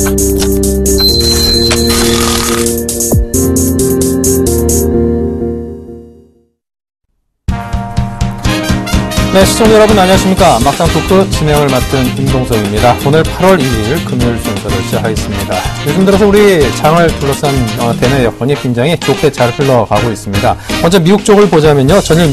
네, 시청자 여러분 안녕하십니까. 막장 토크 진행을 맡은 임동석입니다. 오늘 8월 1일 금요일 순서를 시작하겠습니다. 요즘 들어서 우리 장을 둘러싼 대내 여건이 굉장히 좋게 잘 흘러가고 있습니다. 먼저 미국 쪽을 보자면요. 전일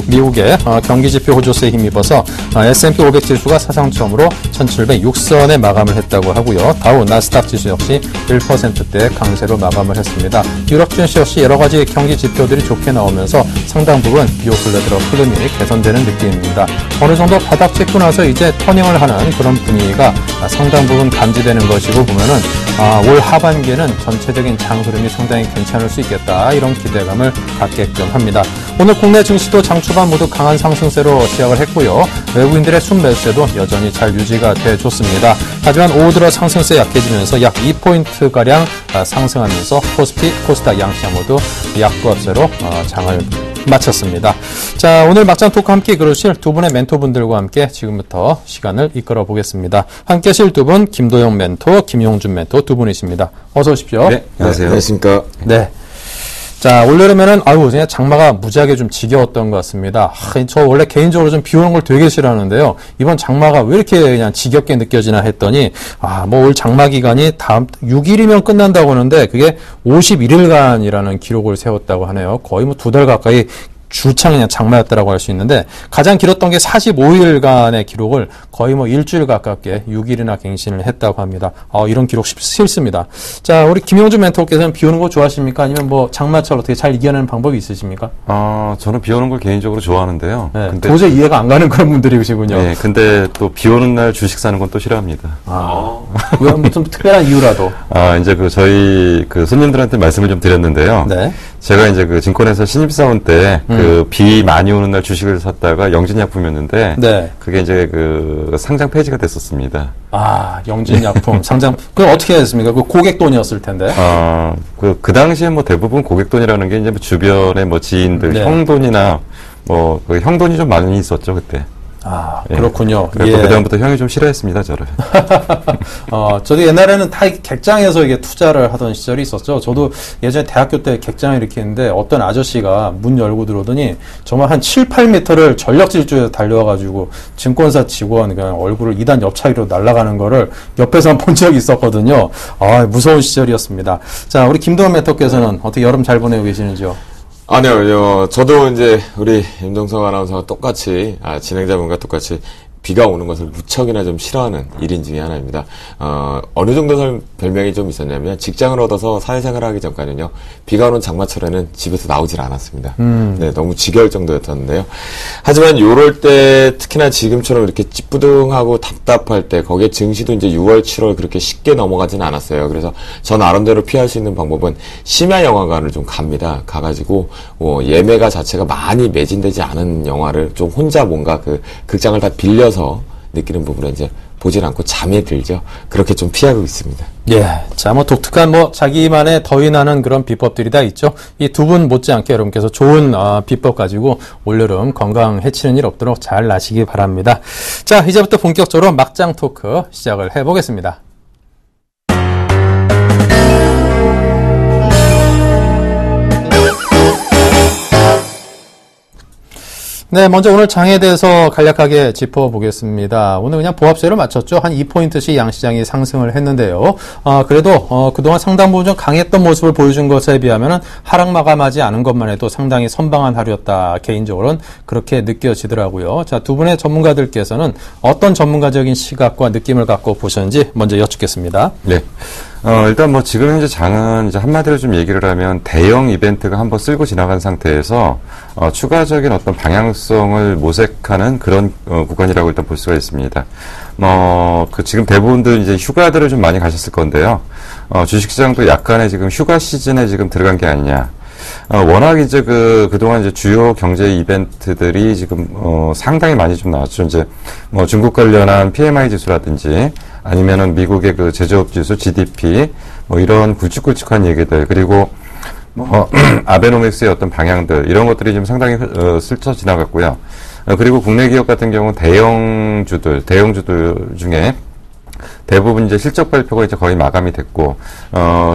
미국의 경기지표 호조세에 힘입어서 S&P 500 지수가 사상 처음으로 1706선에 마감을 했다고 하고요. 다우 나스닥 지수 역시 1%대 강세로 마감을 했습니다. 유럽 증시 역시 여러 가지 경기 지표들이 좋게 나오면서 상당 부분 요 근래 들어 흐름이 개선되는 느낌입니다. 어느 정도 바닥 찍고 나서 이제 터닝을 하는 그런 분위기가 상당 부분 감지되는 것이고 보면은 올 하반기에는 전체적인 장 흐름이 상당히 괜찮을 수 있겠다 이런 기대감을 갖게끔 합니다. 오늘 국내 증시도 장 초반 모두 강한 상승세로 시작을 했고요. 외국인들의 순매수세도 여전히 잘 유지가 돼줬습니다. 하지만 오후 들어 상승세 약해지면서 약 2포인트가량 상승하면서 코스피, 코스닥 양시장 모두 약보합세로 장을 마쳤습니다. 자, 오늘 막장 토크 함께 이끌으실 두 분의 멘토분들과 함께 지금부터 시간을 이끌어 보겠습니다. 함께 하실 두 분, 김도영 멘토, 김용준 멘토 두 분이십니다. 어서 오십시오. 네, 안녕하세요. 안녕하십니까. 네. 자, 올여름에는 그냥 장마가 무지하게 좀 지겨웠던 것 같습니다. 저 원래 개인적으로 좀 비 오는 걸 되게 싫어하는데요. 이번 장마가 왜 이렇게 그냥 지겹게 느껴지나 했더니 올 장마 기간이 다음 6일이면 끝난다고 하는데 그게 51일간이라는 기록을 세웠다고 하네요. 거의 2달 가까이 주창 그냥 장마였다라고 할 수 있는데 가장 길었던 게 45일간의 기록을 거의 일주일 가깝게 6일이나 갱신을 했다고 합니다. 이런 기록 싫습니다. 자, 우리 김용준 멘토께서는 비 오는 거 좋아하십니까? 아니면 장마철 어떻게 잘 이겨내는 방법이 있으십니까? 저는 비 오는 걸 개인적으로 좋아하는데요. 네, 근데 도저히 이해가 안 가는 그런 분들이시군요. 네, 근데 또 비 오는 날 주식 사는 건 또 싫어합니다. 왜 좀 특별한 이유라도? 이제 저희 손님들한테 말씀을 좀 드렸는데요. 네. 제가 이제 증권회사 신입사원 때 비 많이 오는 날 주식을 샀다가 영진약품이었는데 네. 그게 이제 상장 폐지가 됐었습니다. 영진약품 상장 그럼 어떻게 됐습니까? 그 고객 돈이었을 텐데. 그 당시에 대부분 고객 돈이라는 게 이제 주변의 지인들, 네. 형 돈이나 형 돈이 좀 많이 있었죠 그때. 그렇군요. 그래서 그다음부터 형이 좀 싫어했습니다, 저를. 저도 옛날에는 다 객장에서 이게 투자를 하던 시절이 있었죠. 저도 예전에 대학교 때 객장을 이렇게 했는데 어떤 아저씨가 문 열고 들어오더니 정말 한 7, 8m를 전력 질주에서 달려와가지고 증권사 직원 그냥 얼굴을 2단 옆차기로 날아가는 거를 옆에서 한 본 적이 있었거든요. 무서운 시절이었습니다. 자, 우리 김도원 멘토께서는 어떻게 여름 잘 보내고 계시는지요? 아니요, 저도 이제 우리 임동석 아나운서가 똑같이, 진행자분과 똑같이 비가 오는 것을 무척이나 좀 싫어하는 일인 중에 하나입니다. 어느 정도 별명이 좀 있었냐면, 직장을 얻어서 사회생활을 하기 전까지는요, 비가 오는 장마철에는 집에서 나오질 않았습니다. 네, 너무 지겨울 정도였었는데요. 하지만 요럴 때, 특히나 지금처럼 이렇게 찌뿌둥하고 답답할 때, 거기에 증시도 이제 6월, 7월 그렇게 쉽게 넘어가지는 않았어요. 그래서 저 나름대로 피할 수 있는 방법은 심야 영화관을 좀 갑니다. 가가지고, 예매가 자체가 많이 매진되지 않은 영화를 좀 혼자 뭔가 극장을 다 빌려서 느끼는 부분을 이제 보질 않고 잠에 들죠. 그렇게 좀 피하고 있습니다. 예. 자, 독특한 자기만의 더위 나는 그런 비법들이 다 있죠. 이 두 분 못지않게 여러분께서 좋은 비법 가지고 올여름 건강 해치는 일 없도록 잘 나시기 바랍니다. 자, 이제부터 본격적으로 막장 토크 시작을 해보겠습니다. 네, 먼저 오늘 장에 대해서 간략하게 짚어보겠습니다. 오늘 그냥 보합세를 맞췄죠. 한 2포인트씩 양시장이 상승을 했는데요. 그래도 그동안 상당 부분 좀 강했던 모습을 보여준 것에 비하면은 하락 마감하지 않은 것만 해도 상당히 선방한 하루였다. 개인적으로는 그렇게 느껴지더라고요. 자, 두 분의 전문가들께서는 어떤 전문가적인 시각과 느낌을 갖고 보셨는지 먼저 여쭙겠습니다. 네. 일단 지금 현재 장은 이제 한마디로 좀 얘기를 하면 대형 이벤트가 한번 쓸고 지나간 상태에서 추가적인 어떤 방향성을 모색하는 그런 구간이라고 일단 볼 수가 있습니다. 지금 대부분들 이제 휴가들을 좀 많이 가셨을 건데요. 주식시장도 약간의 지금 휴가 시즌에 지금 들어간 게 아니냐. 워낙 이제 그동안 이제 주요 경제 이벤트들이 지금, 상당히 많이 좀 나왔죠. 이제, 중국 관련한 PMI 지수라든지, 아니면은 미국의 제조업 지수, GDP, 이런 굵직굵직한 얘기들, 그리고, 아베노믹스의 어떤 방향들, 이런 것들이 지금 상당히, 스쳐 지나갔고요. 그리고 국내 기업 같은 경우는 대형주들 중에, 대부분 이제 실적 발표가 이제 거의 마감이 됐고,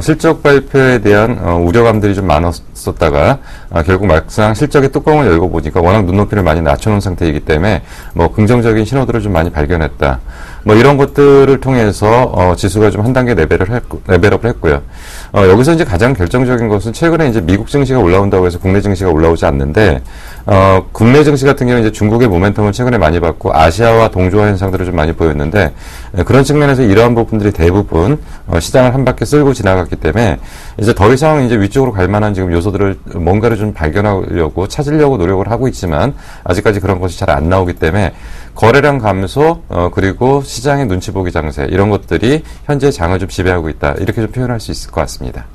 실적 발표에 대한 우려감들이 좀 많았었다가, 결국 막상 실적의 뚜껑을 열고 보니까 워낙 눈높이를 많이 낮춰놓은 상태이기 때문에 뭐 긍정적인 신호들을 좀 많이 발견했다. 뭐 이런 것들을 통해서 지수가 좀 한 단계 레벨업을 했고요. 여기서 이제 가장 결정적인 것은 최근에 이제 미국 증시가 올라온다고 해서 국내 증시가 올라오지 않는데, 국내 증시 같은 경우는 이제 중국의 모멘텀을 최근에 많이 받고 아시아와 동조화 현상들을 좀 많이 보였는데, 그런 측면에서 이러한 부분들이 대부분 시장을 한 바퀴 쓸고 지나갔기 때문에 이제 더 이상 이제 위쪽으로 갈 만한 지금 요소들을 뭔가를 좀 발견하려고 찾으려고 노력을 하고 있지만 아직까지 그런 것이 잘 안 나오기 때문에 거래량 감소, 그리고 시장의 눈치 보기 장세, 이런 것들이 현재 장을 좀 지배하고 있다. 이렇게 좀 표현할 수 있을 것 같습니다.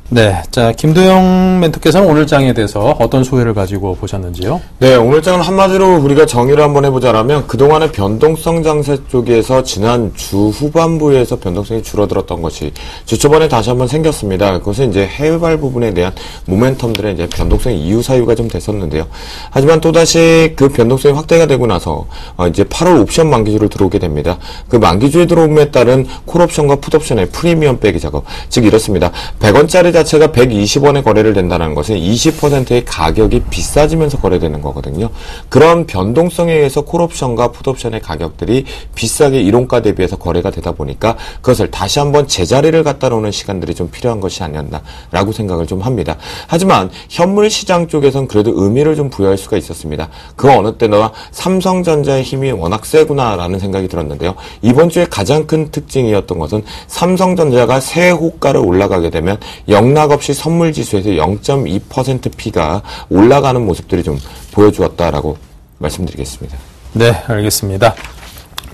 네. 자, 김도영 멘토께서는 오늘 장에 대해서 어떤 소회를 가지고 보셨는지요? 네, 오늘 장은 한마디로 우리가 정의를 한번 해보자라면 그동안의 변동성 장세 쪽에서 지난 주 후반부에서 변동성이 줄어들었던 것이 주 초반에 다시 한번 생겼습니다. 그것은 이제 해외발 부분에 대한 모멘텀들의 이제 변동성의 이유 사유가 좀 됐었는데요. 하지만 또다시 그 변동성이 확대가 되고 나서 이제 8월 옵션 만기주를 들어오게 됩니다. 그 만기주에 들어옴에 따른 콜옵션과 풋옵션의 프리미엄 빼기 작업, 즉 이렇습니다. 100원짜리 자체가 120원에 거래를 된다는 것은 20%의 가격이 비싸지면서 거래되는 거거든요. 그런 변동성에 의해서 콜옵션과 풋옵션의 가격들이 비싸게 이론가 대비해서 거래가 되다 보니까 그것을 다시 한번 제자리를 갖다 놓는 시간들이 좀 필요한 것이 아니었나라고 생각을 좀 합니다. 하지만 현물 시장 쪽에선 그래도 의미를 좀 부여할 수가 있었습니다. 그 어느 때나 삼성전자의 힘이 워낙 세구나라는 생각이 들었는데요. 이번 주에 가장 큰 특징이었던 것은 삼성전자가 새 호가를 올라가게 되면 영락없이 선물지수에서 0.2%P가 올라가는 모습들이 좀 보여주었다라고 말씀드리겠습니다. 네, 알겠습니다.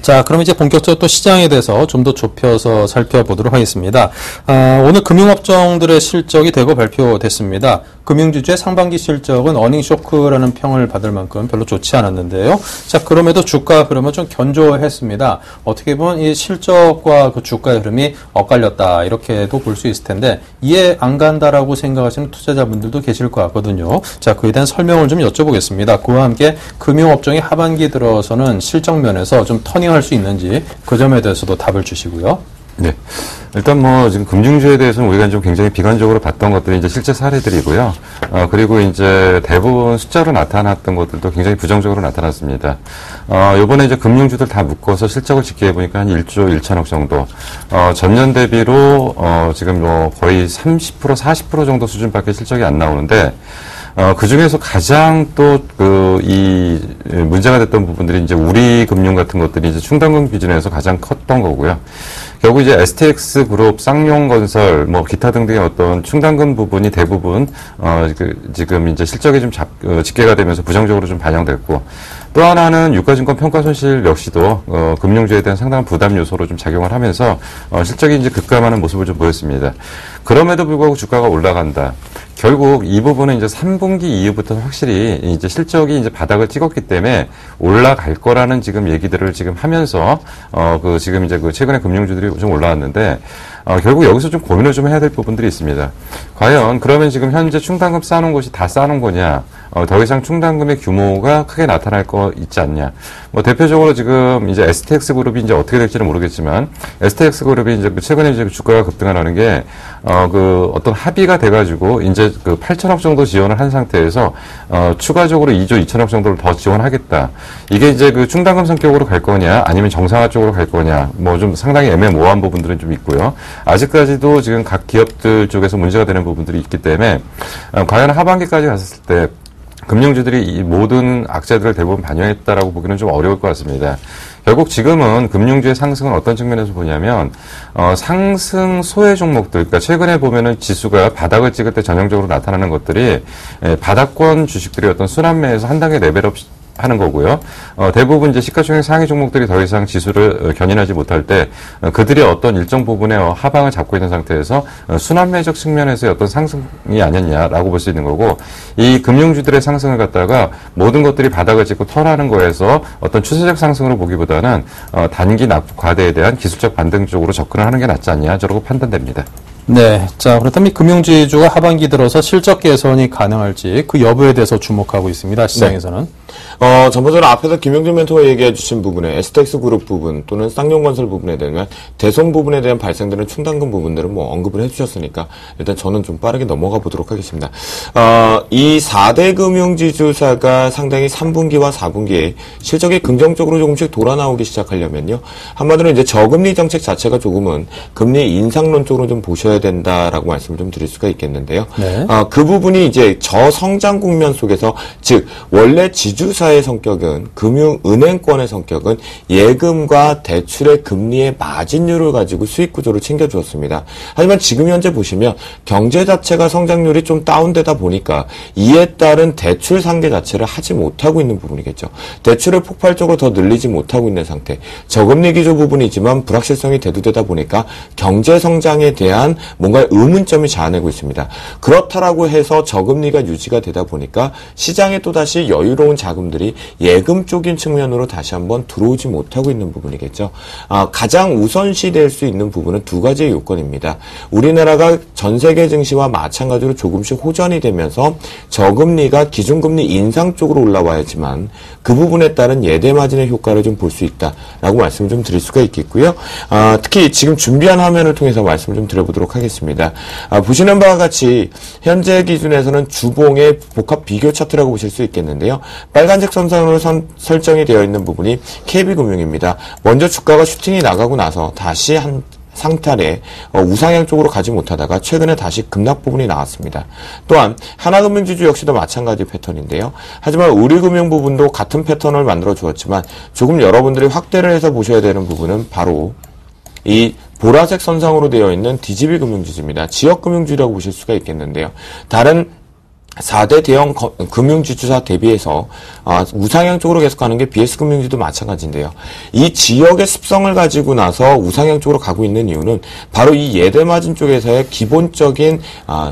자, 그럼 이제 본격적으로 또 시장에 대해서 좀 더 좁혀서 살펴보도록 하겠습니다. 오늘 금융업종들의 실적이 대거 발표됐습니다. 금융주주의 상반기 실적은 어닝쇼크라는 평을 받을 만큼 별로 좋지 않았는데요. 자, 그럼에도 주가 흐름은 좀 견조했습니다. 어떻게 보면 이 실적과 그 주가의 흐름이 엇갈렸다, 이렇게도 볼 수 있을 텐데, 이해 안 간다라고 생각하시는 투자자분들도 계실 것 같거든요. 자, 그에 대한 설명을 좀 여쭤보겠습니다. 그와 함께 금융업종이 하반기 들어서는 실적 면에서 좀 터닝할 수 있는지 그 점에 대해서도 답을 주시고요. 네. 일단 뭐 지금 금융주에 대해서는 우리가 좀 굉장히 비관적으로 봤던 것들이 이제 실제 사례들이고요. 그리고 이제 대부분 숫자로 나타났던 것들도 굉장히 부정적으로 나타났습니다. 요번에 이제 금융주들 다 묶어서 실적을 집계해 보니까 한 1조 1천억 정도. 전년 대비로 지금 뭐 거의 30%, 40% 정도 수준밖에 실적이 안 나오는데, 그 중에서 가장 또, 이 문제가 됐던 부분들이 이제 우리 금융 같은 것들이 이제 충당금 기준에서 가장 컸던 거고요. 결국 이제 STX 그룹, 쌍용건설, 뭐 기타 등등의 어떤 충당금 부분이 대부분 지금 이제 실적이 좀 집계가 되면서 부정적으로 좀 반영됐고, 또 하나는 유가증권 평가 손실 역시도 금융주에 대한 상당한 부담 요소로 좀 작용을 하면서 실적이 이제 급감하는 모습을 좀 보였습니다. 그럼에도 불구하고 주가가 올라간다. 결국 이 부분은 이제 3분기 이후부터 확실히 이제 실적이 이제 바닥을 찍었기 때문에 올라갈 거라는 지금 얘기들을 지금 하면서 지금 이제 최근에 금융주들이 좀 올라왔는데, 결국 여기서 좀 고민을 좀 해야 될 부분들이 있습니다. 과연 그러면 지금 현재 충당금 쌓아놓은 것이 다 쌓아놓은 거냐? 더 이상 충당금의 규모가 크게 나타날 거 있지 않냐? 뭐 대표적으로 지금 이제 STX 그룹이 이제 어떻게 될지는 모르겠지만, STX 그룹이 이제 최근에 이제 주가가 급등하는 게 어떤 합의가 돼가지고 이제 8천억 정도 지원을 한 상태에서 추가적으로 2조 2천억 정도를 더 지원하겠다. 이게 이제 그 충당금 성격으로 갈 거냐, 아니면 정상화 쪽으로 갈 거냐, 뭐 좀 상당히 애매모호한 부분들은 좀 있고요. 아직까지도 지금 각 기업들 쪽에서 문제가 되는 부분들이 있기 때문에 과연 하반기까지 갔을 때 금융주들이 이 모든 악재들을 대부분 반영했다라고 보기는 좀 어려울 것 같습니다. 결국 지금은 금융주의 상승은 어떤 측면에서 보냐면 상승 소외 종목들, 그러니까 최근에 보면은 지수가 바닥을 찍을 때 전형적으로 나타나는 것들이 바닥권 주식들이 어떤 순환매에서 한 단계 레벨업 하는 거고요. 대부분 이제 시가총액 상위 종목들이 더 이상 지수를 견인하지 못할 때 그들이 어떤 일정 부분의 하방을 잡고 있는 상태에서 순환매적 측면에서의 어떤 상승이 아니었냐라고 볼 수 있는 거고, 이 금융주들의 상승을 갖다가 모든 것들이 바닥을 찍고 털하는 거에서 어떤 추세적 상승으로 보기보다는 단기 낙폭 과대에 대한 기술적 반등 쪽으로 접근을 하는 게 낫지 않냐, 저라고 판단됩니다. 네. 자, 그렇다면 이 금융지주가 하반기 들어서 실적 개선이 가능할지 그 여부에 대해서 주목하고 있습니다. 시장에서는. 네. 전반적으로 앞에서 김영준 멘토가 얘기해 주신 부분에 STX 그룹 부분 또는 쌍용건설 부분에 대한 대손 부분에 대한 발생되는 충당금 부분들은 뭐 언급을 해 주셨으니까 일단 저는 좀 빠르게 넘어가 보도록 하겠습니다. 이 4대 금융지주사가 상당히 3분기와 4분기에 실적이 긍정적으로 조금씩 돌아 나오기 시작하려면요. 한마디로 이제 저금리 정책 자체가 조금은 금리 인상론 쪽으로 좀 보셔야 된다라고 말씀을 좀 드릴 수가 있겠는데요. 네. 그 부분이 이제 저성장 국면 속에서 즉 원래 지주사의 성격은 금융은행권의 성격은 예금과 대출의 금리의 마진율을 가지고 수익 구조를 챙겨주었습니다. 하지만 지금 현재 보시면 경제 자체가 성장률이 좀 다운되다 보니까 이에 따른 대출 상계 자체를 하지 못하고 있는 부분이겠죠. 대출을 폭발적으로 더 늘리지 못하고 있는 상태. 저금리 기조 부분이지만 불확실성이 대두되다 보니까 경제 성장에 대한 뭔가 의문점이 자아내고 있습니다. 그렇다라고 해서 저금리가 유지가 되다 보니까 시장에 또다시 여유로운 자금들이 예금 쪽인 측면으로 다시 한번 들어오지 못하고 있는 부분이겠죠. 가장 우선시 될 수 있는 부분은 두 가지의 요건입니다. 우리나라가 전 세계 증시와 마찬가지로 조금씩 호전이 되면서 저금리가 기준금리 인상 쪽으로 올라와야지만 그 부분에 따른 예대 마진의 효과를 좀 볼 수 있다라고 말씀을 좀 드릴 수가 있겠고요. 특히 지금 준비한 화면을 통해서 말씀을 좀 드려보도록 하겠습니다. 보시는 바와 같이 현재 기준에서는 주봉의 복합 비교 차트라고 보실 수 있겠는데요. 빨간색 선상으로 설정이 되어 있는 부분이 KB금융입니다. 먼저 주가가 슈팅이 나가고 나서 다시 한 상탈에 우상향 쪽으로 가지 못하다가 최근에 다시 급락 부분이 나왔습니다. 또한 하나금융지주 역시도 마찬가지 패턴인데요. 하지만 우리금융 부분도 같은 패턴을 만들어 주었지만 조금 여러분들이 확대를 해서 보셔야 되는 부분은 바로 이 보라색 선상으로 되어 있는 DGB금융지주입니다. 지역금융지주라고 보실 수가 있겠는데요. 다른 4대 대형 금융지주사 대비해서 우상향 쪽으로 계속 가는 게 BS금융지도 마찬가지인데요. 이 지역의 습성을 가지고 나서 우상향 쪽으로 가고 있는 이유는 바로 이 예대마진 쪽에서의 기본적인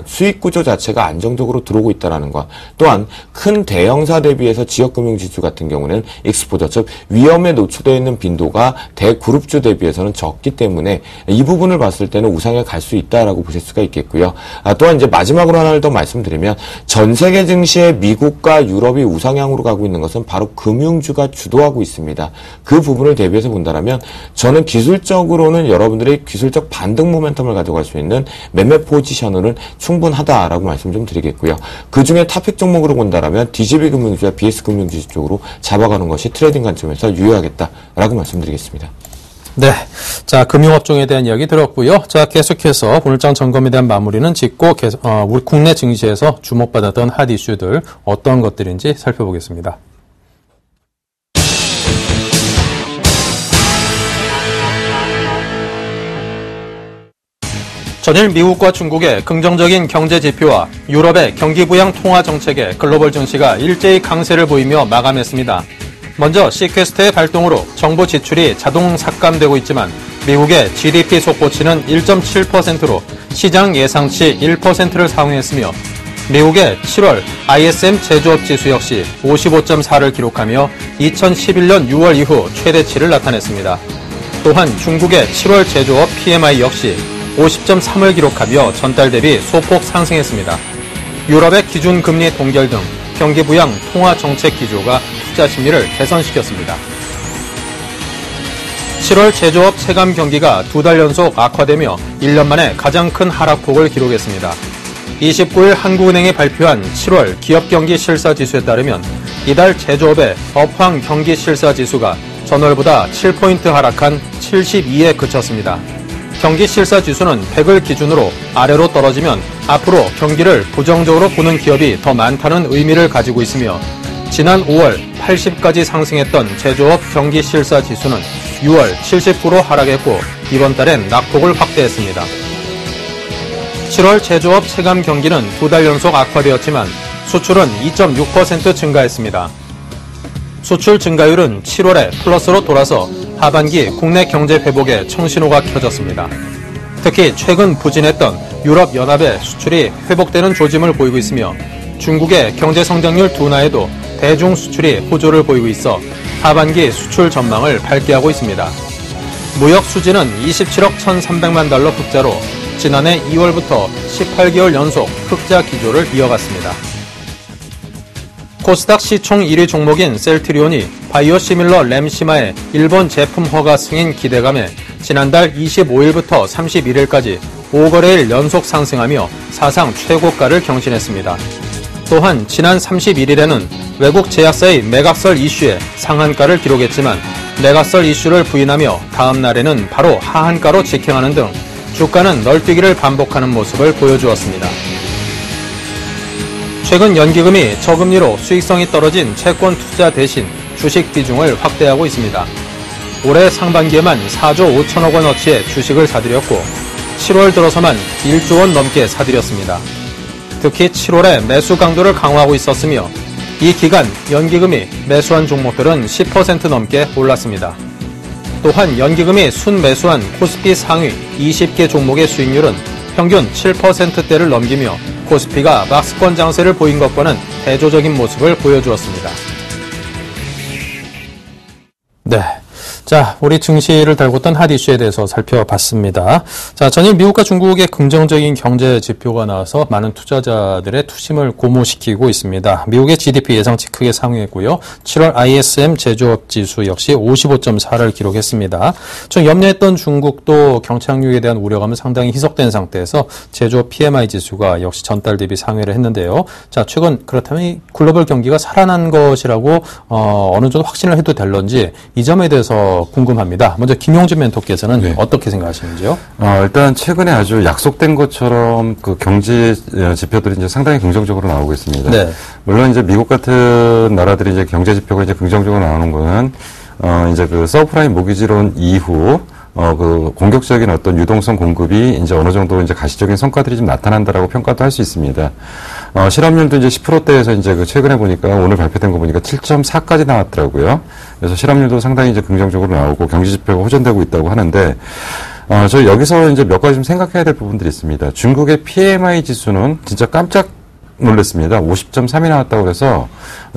수익 구조 자체가 안정적으로 들어오고 있다는 것. 또한 큰 대형사 대비해서 지역금융지주 같은 경우는 익스포저, 즉 위험에 노출되어 있는 빈도가 대그룹주 대비해서는 적기 때문에 이 부분을 봤을 때는 우상향 갈 수 있다라고 보실 수가 있겠고요. 또한 이제 마지막으로 하나를 더 말씀드리면 전 세계 증시의 미국과 유럽이 우상향으로 가고 있는 것은 바로 금융주가 주도하고 있습니다. 그 부분을 대비해서 본다면 저는 기술적으로는 여러분들이 기술적 반등 모멘텀을 가져갈 수 있는 매매 포지션은 충분하다라고 말씀 좀 드리겠고요. 그 중에 탑픽 종목으로 본다면 DGB금융주와 BS금융주 쪽으로 잡아가는 것이 트레이딩 관점에서 유효하겠다라고 말씀드리겠습니다. 네. 자, 금융업종에 대한 이야기 들었고요. 자, 계속해서 오늘장 점검에 대한 마무리는 짓고, 우리 국내 증시에서 주목받았던 핫 이슈들 어떤 것들인지 살펴보겠습니다. 전일 미국과 중국의 긍정적인 경제 지표와 유럽의 경기 부양 통화 정책에 글로벌 증시가 일제히 강세를 보이며 마감했습니다. 먼저 시퀘스트의 발동으로 정부 지출이 자동 삭감되고 있지만 미국의 GDP 속보치는 1.7%로 시장 예상치 1%를 상회했으며 미국의 7월 ISM 제조업 지수 역시 55.4를 기록하며 2011년 6월 이후 최대치를 나타냈습니다. 또한 중국의 7월 제조업 PMI 역시 50.3을 기록하며 전달 대비 소폭 상승했습니다. 유럽의 기준금리 동결 등 경기 부양 통화 정책 기조가 투자 심리를 개선시켰습니다. 7월 제조업 체감 경기가 2달 연속 악화되며 1년 만에 가장 큰 하락폭을 기록했습니다. 29일 한국은행이 발표한 7월 기업경기 실사지수에 따르면 이달 제조업의 업황 경기 실사지수가 전월보다 7포인트 하락한 72에 그쳤습니다. 경기 실사지수는 100을 기준으로 아래로 떨어지면 앞으로 경기를 부정적으로 보는 기업이 더 많다는 의미를 가지고 있으며 지난 5월 80까지 상승했던 제조업 경기 실사 지수는 6월 79로 하락했고 이번 달엔 낙폭을 확대했습니다. 7월 제조업 체감 경기는 2달 연속 악화되었지만 수출은 2.6% 증가했습니다. 수출 증가율은 7월에 플러스로 돌아서 하반기 국내 경제 회복에 청신호가 켜졌습니다. 특히 최근 부진했던 유럽연합의 수출이 회복되는 조짐을 보이고 있으며 중국의 경제 성장률 둔화에도 대중 수출이 호조를 보이고 있어 하반기 수출 전망을 밝게 하고 있습니다. 무역 수지는 27억 1,300만 달러 흑자로 지난해 2월부터 18개월 연속 흑자 기조를 이어갔습니다. 코스닥 시총 1위 종목인 셀트리온이 바이오시밀러 램시마의 일본 제품 허가 승인 기대감에 지난달 25일부터 31일까지 5거래일 연속 상승하며 사상 최고가를 경신했습니다. 또한 지난 31일에는 외국 제약사의 매각설 이슈에 상한가를 기록했지만 매각설 이슈를 부인하며 다음 날에는 바로 하한가로 직행하는 등 주가는 널뛰기를 반복하는 모습을 보여주었습니다. 최근 연기금이 저금리로 수익성이 떨어진 채권 투자 대신 주식 비중을 확대하고 있습니다. 올해 상반기에만 4조 5천억 원어치의 주식을 사들였고 7월 들어서만 1조 원 넘게 사들였습니다. 특히 7월에 매수 강도를 강화하고 있었으며 이 기간 연기금이 매수한 종목들은 10% 넘게 올랐습니다. 또한 연기금이 순매수한 코스피 상위 20개 종목의 수익률은 평균 7%대를 넘기며 코스피가 박스권 장세를 보인 것과는 대조적인 모습을 보여주었습니다. 네. 자, 우리 증시를 달궜던 핫 이슈에 대해서 살펴봤습니다. 자, 전일 미국과 중국의 긍정적인 경제 지표가 나와서 많은 투자자들의 투심을 고무시키고 있습니다. 미국의 GDP 예상치 크게 상회했고요. 7월 ISM 제조업 지수 역시 55.4를 기록했습니다. 좀 염려했던 중국도 경착륙에 대한 우려감은 상당히 희석된 상태에서 제조업 PMI 지수가 역시 전달 대비 상회를 했는데요. 자, 최근 그렇다면 이 글로벌 경기가 살아난 것이라고 어느 정도 확신을 해도 될런지 이 점에 대해서 궁금합니다. 먼저 김용준 멘토께서는 네. 어떻게 생각하시는지요? 일단 최근에 아주 약속된 것처럼 그 경제 지표들이 이제 상당히 긍정적으로 나오고 있습니다. 네. 물론 이제 미국 같은 나라들이 이제 경제 지표가 이제 긍정적으로 나오는 거는 이제 그 서브프라임 모기지론 이후 그 공격적인 어떤 유동성 공급이 이제 어느 정도 이제 가시적인 성과들이 좀 나타난다라고 평가도 할 수 있습니다. 실업률도 이제 10%대에서 이제 그 최근에 보니까 오늘 발표된 거 보니까 7.4까지 나왔더라고요. 그래서 실업률도 상당히 이제 긍정적으로 나오고 경제 지표가 호전되고 있다고 하는데, 저 여기서 이제 몇 가지 좀 생각해야 될 부분들이 있습니다. 중국의 PMI 지수는 진짜 깜짝 놀랐습니다. 50.3이 나왔다고 그래서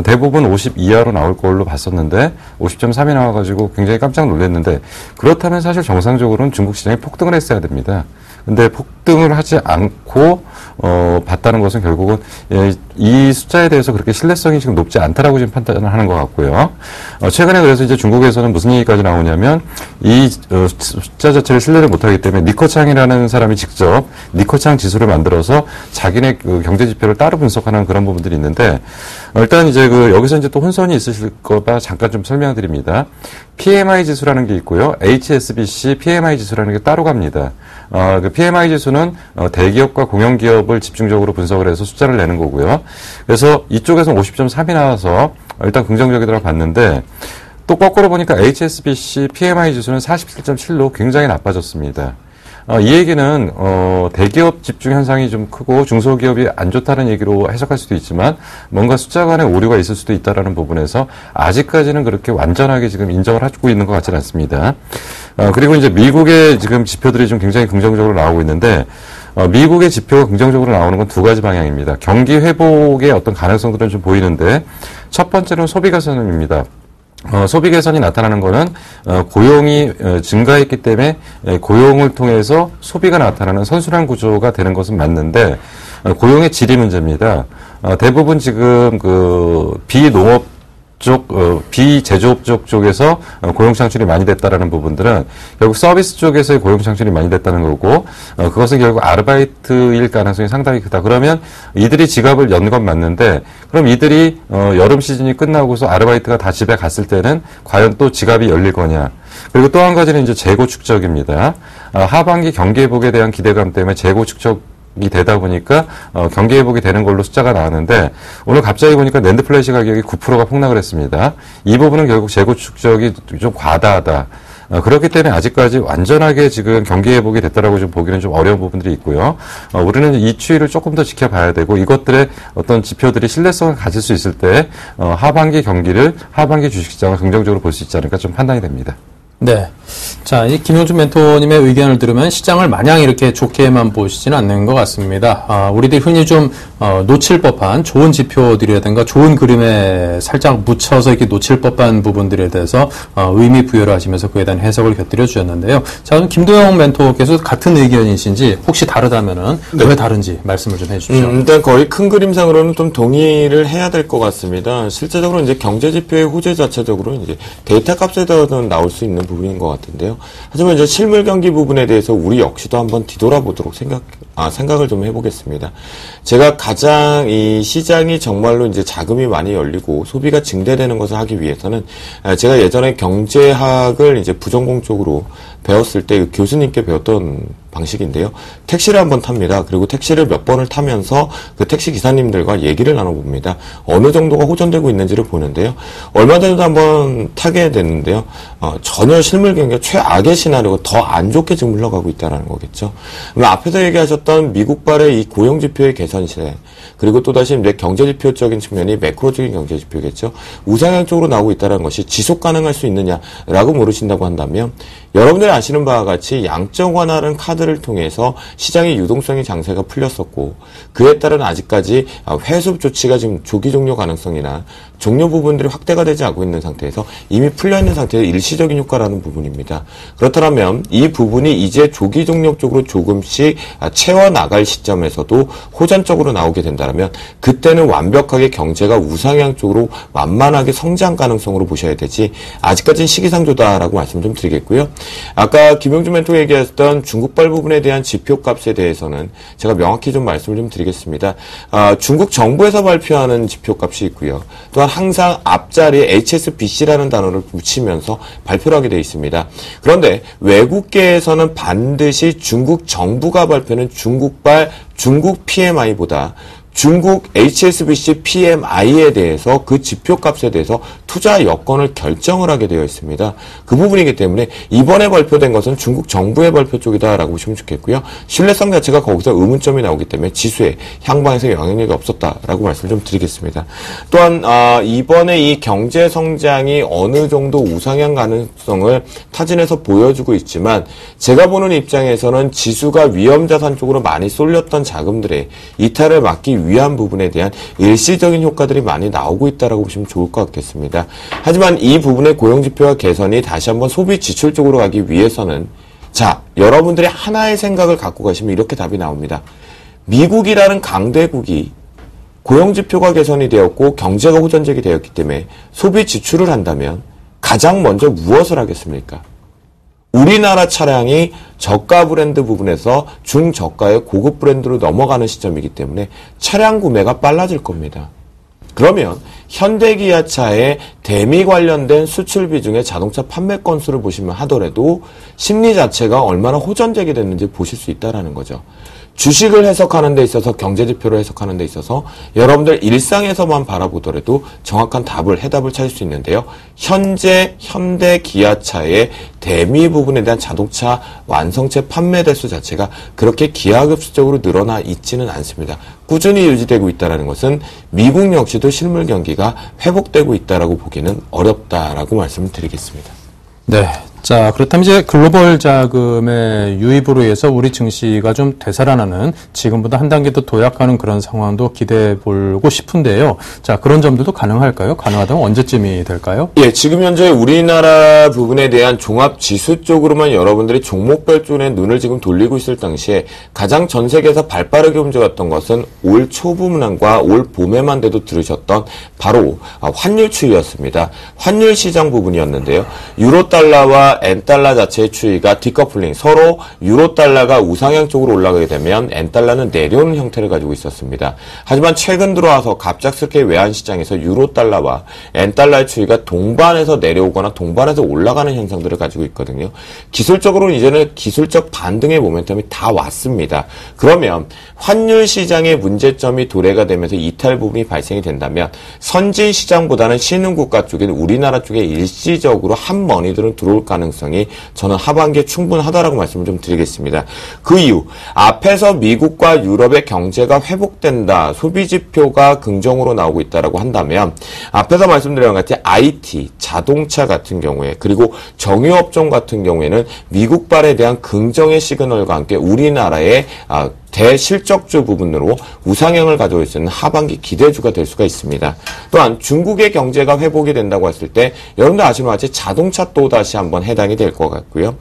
대부분 50 이하로 나올 걸로 봤었는데 50.3이 나와가지고 굉장히 깜짝 놀랐는데, 그렇다면 사실 정상적으로는 중국 시장이 폭등을 했어야 됩니다. 근데 폭등을 하지 않고 봤다는 것은 결국은 이 숫자에 대해서 그렇게 신뢰성이 지금 높지 않다라고 지금 판단을 하는 것 같고요. 최근에 그래서 이제 중국에서는 무슨 얘기까지 나오냐면 이 숫자 자체를 신뢰를 못하기 때문에 니커창이라는 사람이 직접 니커창 지수를 만들어서 자기네 그 경제 지표를 따로 분석하는 그런 부분들이 있는데, 일단 이제 여기서 이제 또 혼선이 있으실 거봐 잠깐 좀 설명드립니다. PMI 지수라는 게 있고요. HSBC PMI 지수라는 게 따로 갑니다. 그 PMI 지수는 대기업과 공영기업을 집중적으로 분석을 해서 숫자를 내는 거고요. 그래서 이쪽에서 50.3이 나와서 일단 긍정적이라고 봤는데, 또 거꾸로 보니까 HSBC PMI 지수는 47.7로 굉장히 나빠졌습니다. 이 얘기는 대기업 집중 현상이 좀 크고 중소기업이 안 좋다는 얘기로 해석할 수도 있지만 뭔가 숫자 간의 오류가 있을 수도 있다라는 부분에서 아직까지는 그렇게 완전하게 지금 인정을 하고 있는 것 같지는 않습니다. 그리고 이제 미국의 지금 지표들이 좀 굉장히 긍정적으로 나오고 있는데, 미국의 지표가 긍정적으로 나오는 건 두 가지 방향입니다. 경기 회복의 어떤 가능성들은 좀 보이는데, 첫 번째는 소비 개선입니다. 소비 개선이 나타나는 거는 고용이 증가했기 때문에 고용을 통해서 소비가 나타나는 선순환 구조가 되는 것은 맞는데, 고용의 질이 문제입니다. 대부분 지금 그 비농업 쪽, 비제조업 쪽에서 고용 창출이 많이 됐다라는 부분들은 결국 서비스 쪽에서의 고용 창출이 많이 됐다는 거고, 그것은 결국 아르바이트일 가능성이 상당히 크다. 그러면 이들이 지갑을 연 건 맞는데, 그럼 이들이 여름 시즌이 끝나고서 아르바이트가 다 집에 갔을 때는 과연 또 지갑이 열릴 거냐. 그리고 또 한 가지는 이제 재고 축적입니다. 하반기 경기 회복에 대한 기대감 때문에 재고 축적이 되다 보니까 경기 회복이 되는 걸로 숫자가 나왔는데, 오늘 갑자기 보니까 낸드 플래시 가격이 9%가 폭락을 했습니다. 이 부분은 결국 재고 축적이 좀 과다하다. 그렇기 때문에 아직까지 완전하게 지금 경기 회복이 됐다라고 좀 보기는 좀 어려운 부분들이 있고요. 우리는 이 추이를 조금 더 지켜봐야 되고, 이것들의 어떤 지표들이 신뢰성을 가질 수 있을 때 하반기 경기를, 하반기 주식시장을 긍정적으로 볼 수 있지 않을까 좀 판단이 됩니다. 네. 자, 이 김용준 멘토님의 의견을 들으면 시장을 마냥 이렇게 좋게만 보시지는 않는 것 같습니다. 우리들이 흔히 좀 놓칠 법한 좋은 지표들이라든가 좋은 그림에 살짝 묻혀서 이렇게 놓칠 법한 부분들에 대해서 의미 부여를 하시면서 그에 대한 해석을 곁들여 주셨는데요. 자, 그럼 김도영 멘토께서 같은 의견이신지 혹시 다르다면은 네. 왜 다른지 말씀을 좀 해주십시오. 일단 거의 큰 그림상으로는 좀 동의를 해야 될 것 같습니다. 실제적으로 이제 경제 지표의 호재 자체적으로 이제 데이터 값에서는 나올 수 있는 부분인 것 같은데요. 하지만 이제 실물 경기 부분에 대해서 우리 역시도 한번 뒤돌아보도록 생각을 좀 해보겠습니다. 제가 가장 이 시장이 정말로 이제 자금이 많이 열리고 소비가 증대되는 것을 하기 위해서는 제가 예전에 경제학을 이제 부전공 쪽으로 배웠을 때 그 교수님께 배웠던 방식인데요. 택시를 한번 탑니다. 그리고 택시를 몇 번을 타면서 그 택시 기사님들과 얘기를 나눠봅니다. 어느 정도가 호전되고 있는지를 보는데요. 얼마 전에도 한번 타게 됐는데요. 전혀 실물 경기가 최악의 시나리오가 더 안 좋게 지금 흘러가고 있다는 거겠죠. 그럼 앞에서 얘기하셨던 미국발의 이 고용지표의 개선 시대, 그리고 또다시 이제 경제지표적인 측면이 매크로적인 경제지표겠죠. 우상향 쪽으로 나오고 있다는 것이 지속 가능할 수 있느냐라고 물으신다고 한다면 여러분들이 아시는 바와 같이 양적 완화라는 카드를 통해서 시장의 유동성의 장세가 풀렸었고 그에 따른 아직까지 회수 조치가 지금 조기 종료 가능성이나 종료 부분들이 확대가 되지 않고 있는 상태에서 이미 풀려있는 상태에서 일시적인 효과라는 부분입니다. 그렇다면 이 부분이 이제 조기 종료 쪽으로 조금씩 채워나갈 시점에서도 호전적으로 나오게 된다면 그때는 완벽하게 경제가 우상향 쪽으로 완만하게 성장 가능성으로 보셔야 되지 아직까지는 시기상조다라고 말씀 좀 드리겠고요. 아까 김용준 멘토가 얘기했던 중국발 부분에 대한 지표값에 대해서는 제가 명확히 좀 말씀을 좀 드리겠습니다. 중국 정부에서 발표하는 지표값이 있고요. 또한 항상 앞자리에 HSBC라는 단어를 붙이면서 발표를 하게 되어 있습니다. 그런데 외국계에서는 반드시 중국 정부가 발표하는 중국발 중국 PMI보다 중국 HSBC PMI에 대해서 그 지표값에 대해서 투자 여건을 결정을 하게 되어 있습니다. 그 부분이기 때문에 이번에 발표된 것은 중국 정부의 발표 쪽이다라고 보시면 좋겠고요. 신뢰성 자체가 거기서 의문점이 나오기 때문에 지수에 향방에서 영향력이 없었다라고 말씀을 좀 드리겠습니다. 또한 이번에 이 경제 성장이 어느 정도 우상향 가능성을 타진해서 보여주고 있지만 제가 보는 입장에서는 지수가 위험자산 쪽으로 많이 쏠렸던 자금들의 이탈을 막기 위한 부분에 대한 일시적인 효과들이 많이 나오고 있다라고 보시면 좋을 것 같겠습니다. 하지만 이 부분의 고용지표와 개선이 다시 한번 소비 지출 쪽으로 가기 위해서는 자, 여러분들이 하나의 생각을 갖고 가시면 이렇게 답이 나옵니다. 미국이라는 강대국이 고용지표가 개선이 되었고 경제가 호전적이 되었기 때문에 소비 지출을 한다면 가장 먼저 무엇을 하겠습니까? 우리나라 차량이 저가 브랜드 부분에서 중저가의 고급 브랜드로 넘어가는 시점이기 때문에 차량 구매가 빨라질 겁니다. 그러면 현대기아차의 대미 관련된 수출 비중의 자동차 판매 건수를 보시면 하더라도 심리 자체가 얼마나 호전적이 됐는지 보실 수 있다는 거죠. 주식을 해석하는 데 있어서 경제지표를 해석하는 데 있어서 여러분들 일상에서만 바라보더라도 정확한 해답을 찾을 수 있는데요. 현재 현대기아차의 대미 부분에 대한 자동차 완성체 판매 대수 자체가 그렇게 기하급수적으로 늘어나 있지는 않습니다. 꾸준히 유지되고 있다는 것은 미국 역시도 실물 경기가 회복되고 있다라고 보기는 어렵다라고 말씀을 드리겠습니다. 네. 자, 그렇다면 이제 글로벌 자금의 유입으로 해서 우리 증시가 좀 되살아나는 지금보다 한 단계 더 도약하는 그런 상황도 기대해 보고 싶은데요. 자, 그런 점들도 가능할까요? 가능하다면 언제쯤이 될까요? 예, 지금 현재 우리나라 부분에 대한 종합 지수 쪽으로만 여러분들이 종목별 쪽에 눈을 지금 돌리고 있을 당시에 가장 전 세계에서 발빠르게 움직였던 것은 올 초부문과 올 봄에만 돼도 들으셨던 바로 환율 추이였습니다. 환율 시장 부분이었는데요. 유로달러와 엔달러 자체의 추이가 디커플링, 서로 유로달러가 우상향 쪽으로 올라가게 되면 엔달러는 내려오는 형태를 가지고 있었습니다. 하지만 최근 들어와서 갑작스럽게 외환시장에서 유로달러와 엔달러의 추이가 동반해서 내려오거나 동반해서 올라가는 현상들을 가지고 있거든요. 기술적으로는 이제는 기술적 반등의 모멘텀이 다 왔습니다. 그러면 환율 시장의 문제점이 도래가 되면서 이탈 부분이 발생이 된다면 선진 시장보다는 신흥국가 쪽인 우리나라 쪽에 일시적으로 한 머니들은 들어올 가능성이 가능성이 저는 하반기에 충분하다라고 말씀을 좀 드리겠습니다. 그 이유, 앞에서 미국과 유럽의 경제가 회복된다, 소비 지표가 긍정으로 나오고 있다라고 한다면 앞에서 말씀드린 것 같이 IT, 자동차 같은 경우에 그리고 정유업종 같은 경우에는 미국발에 대한 긍정의 시그널과 함께 우리나라의 대실적주 부분으로 우상향을 가져올 수 있는 하반기 기대주가 될 수가 있습니다. 또한 중국의 경제가 회복이 된다고 했을 때 여러분들 아시는 것 같이 자동차 또 다시 한번 해당이 될 것 같고요.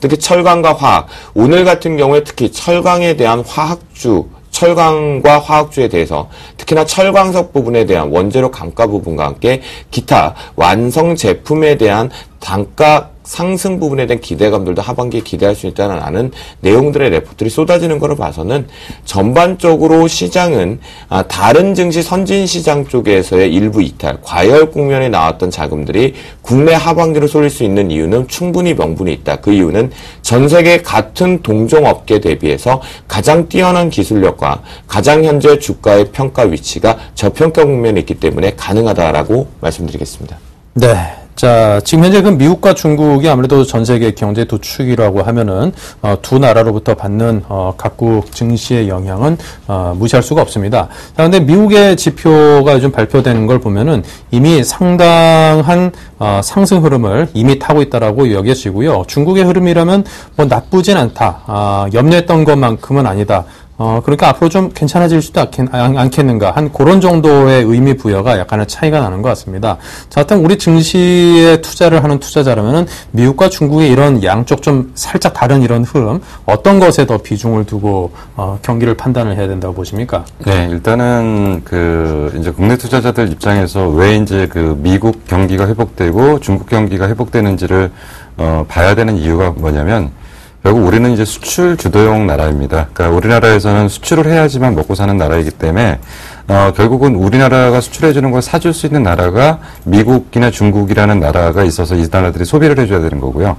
특히 철강과 화학, 오늘 같은 경우에 특히 철강에 대한 철강과 화학주에 대해서 특히나 철광석 부분에 대한 원재료 감가 부분과 함께 기타 완성 제품에 대한 단가 상승 부분에 대한 기대감들도 하반기에 기대할 수 있다는 내용들의 레포트들이 쏟아지는 것을 봐서는 전반적으로 시장은 다른 증시 선진 시장 쪽에서의 일부 이탈, 과열 국면에 나왔던 자금들이 국내 하반기로 쏠릴 수 있는 이유는 충분히 명분이 있다. 그 이유는 전 세계 같은 동종업계 대비해서 가장 뛰어난 기술력과 가장 현재 주가의 평가 위치가 저평가 국면에 있기 때문에 가능하다라고 말씀드리겠습니다. 네. 자, 지금 현재 그 미국과 중국이 아무래도 전 세계 경제 두 축이라고 하면은 두 나라로부터 받는 각국 증시의 영향은 무시할 수가 없습니다. 자, 근데 미국의 지표가 요즘 발표되는 걸 보면은 이미 상당한 상승 흐름을 이미 타고 있다라고 여겨지고요. 중국의 흐름이라면 뭐 나쁘진 않다. 염려했던 것만큼은 아니다. 그러니까 앞으로 좀 괜찮아질 수도 않겠는가. 한 그런 정도의 의미 부여가 약간의 차이가 나는 것 같습니다. 자, 일단 우리 증시에 투자를 하는 투자자라면은 미국과 중국의 이런 양쪽 좀 살짝 다른 이런 흐름, 어떤 것에 더 비중을 두고, 경기를 판단을 해야 된다고 보십니까? 네, 일단은 이제 국내 투자자들 입장에서 왜 이제 미국 경기가 회복되고 중국 경기가 회복되는지를, 봐야 되는 이유가 뭐냐면, 결국 우리는 이제 수출 주도형 나라입니다. 그러니까 우리나라에서는 수출을 해야지만 먹고 사는 나라이기 때문에 결국은 우리나라가 수출해주는 걸 사줄 수 있는 나라가 미국이나 중국이라는 나라가 있어서 이 나라들이 소비를 해줘야 되는 거고요.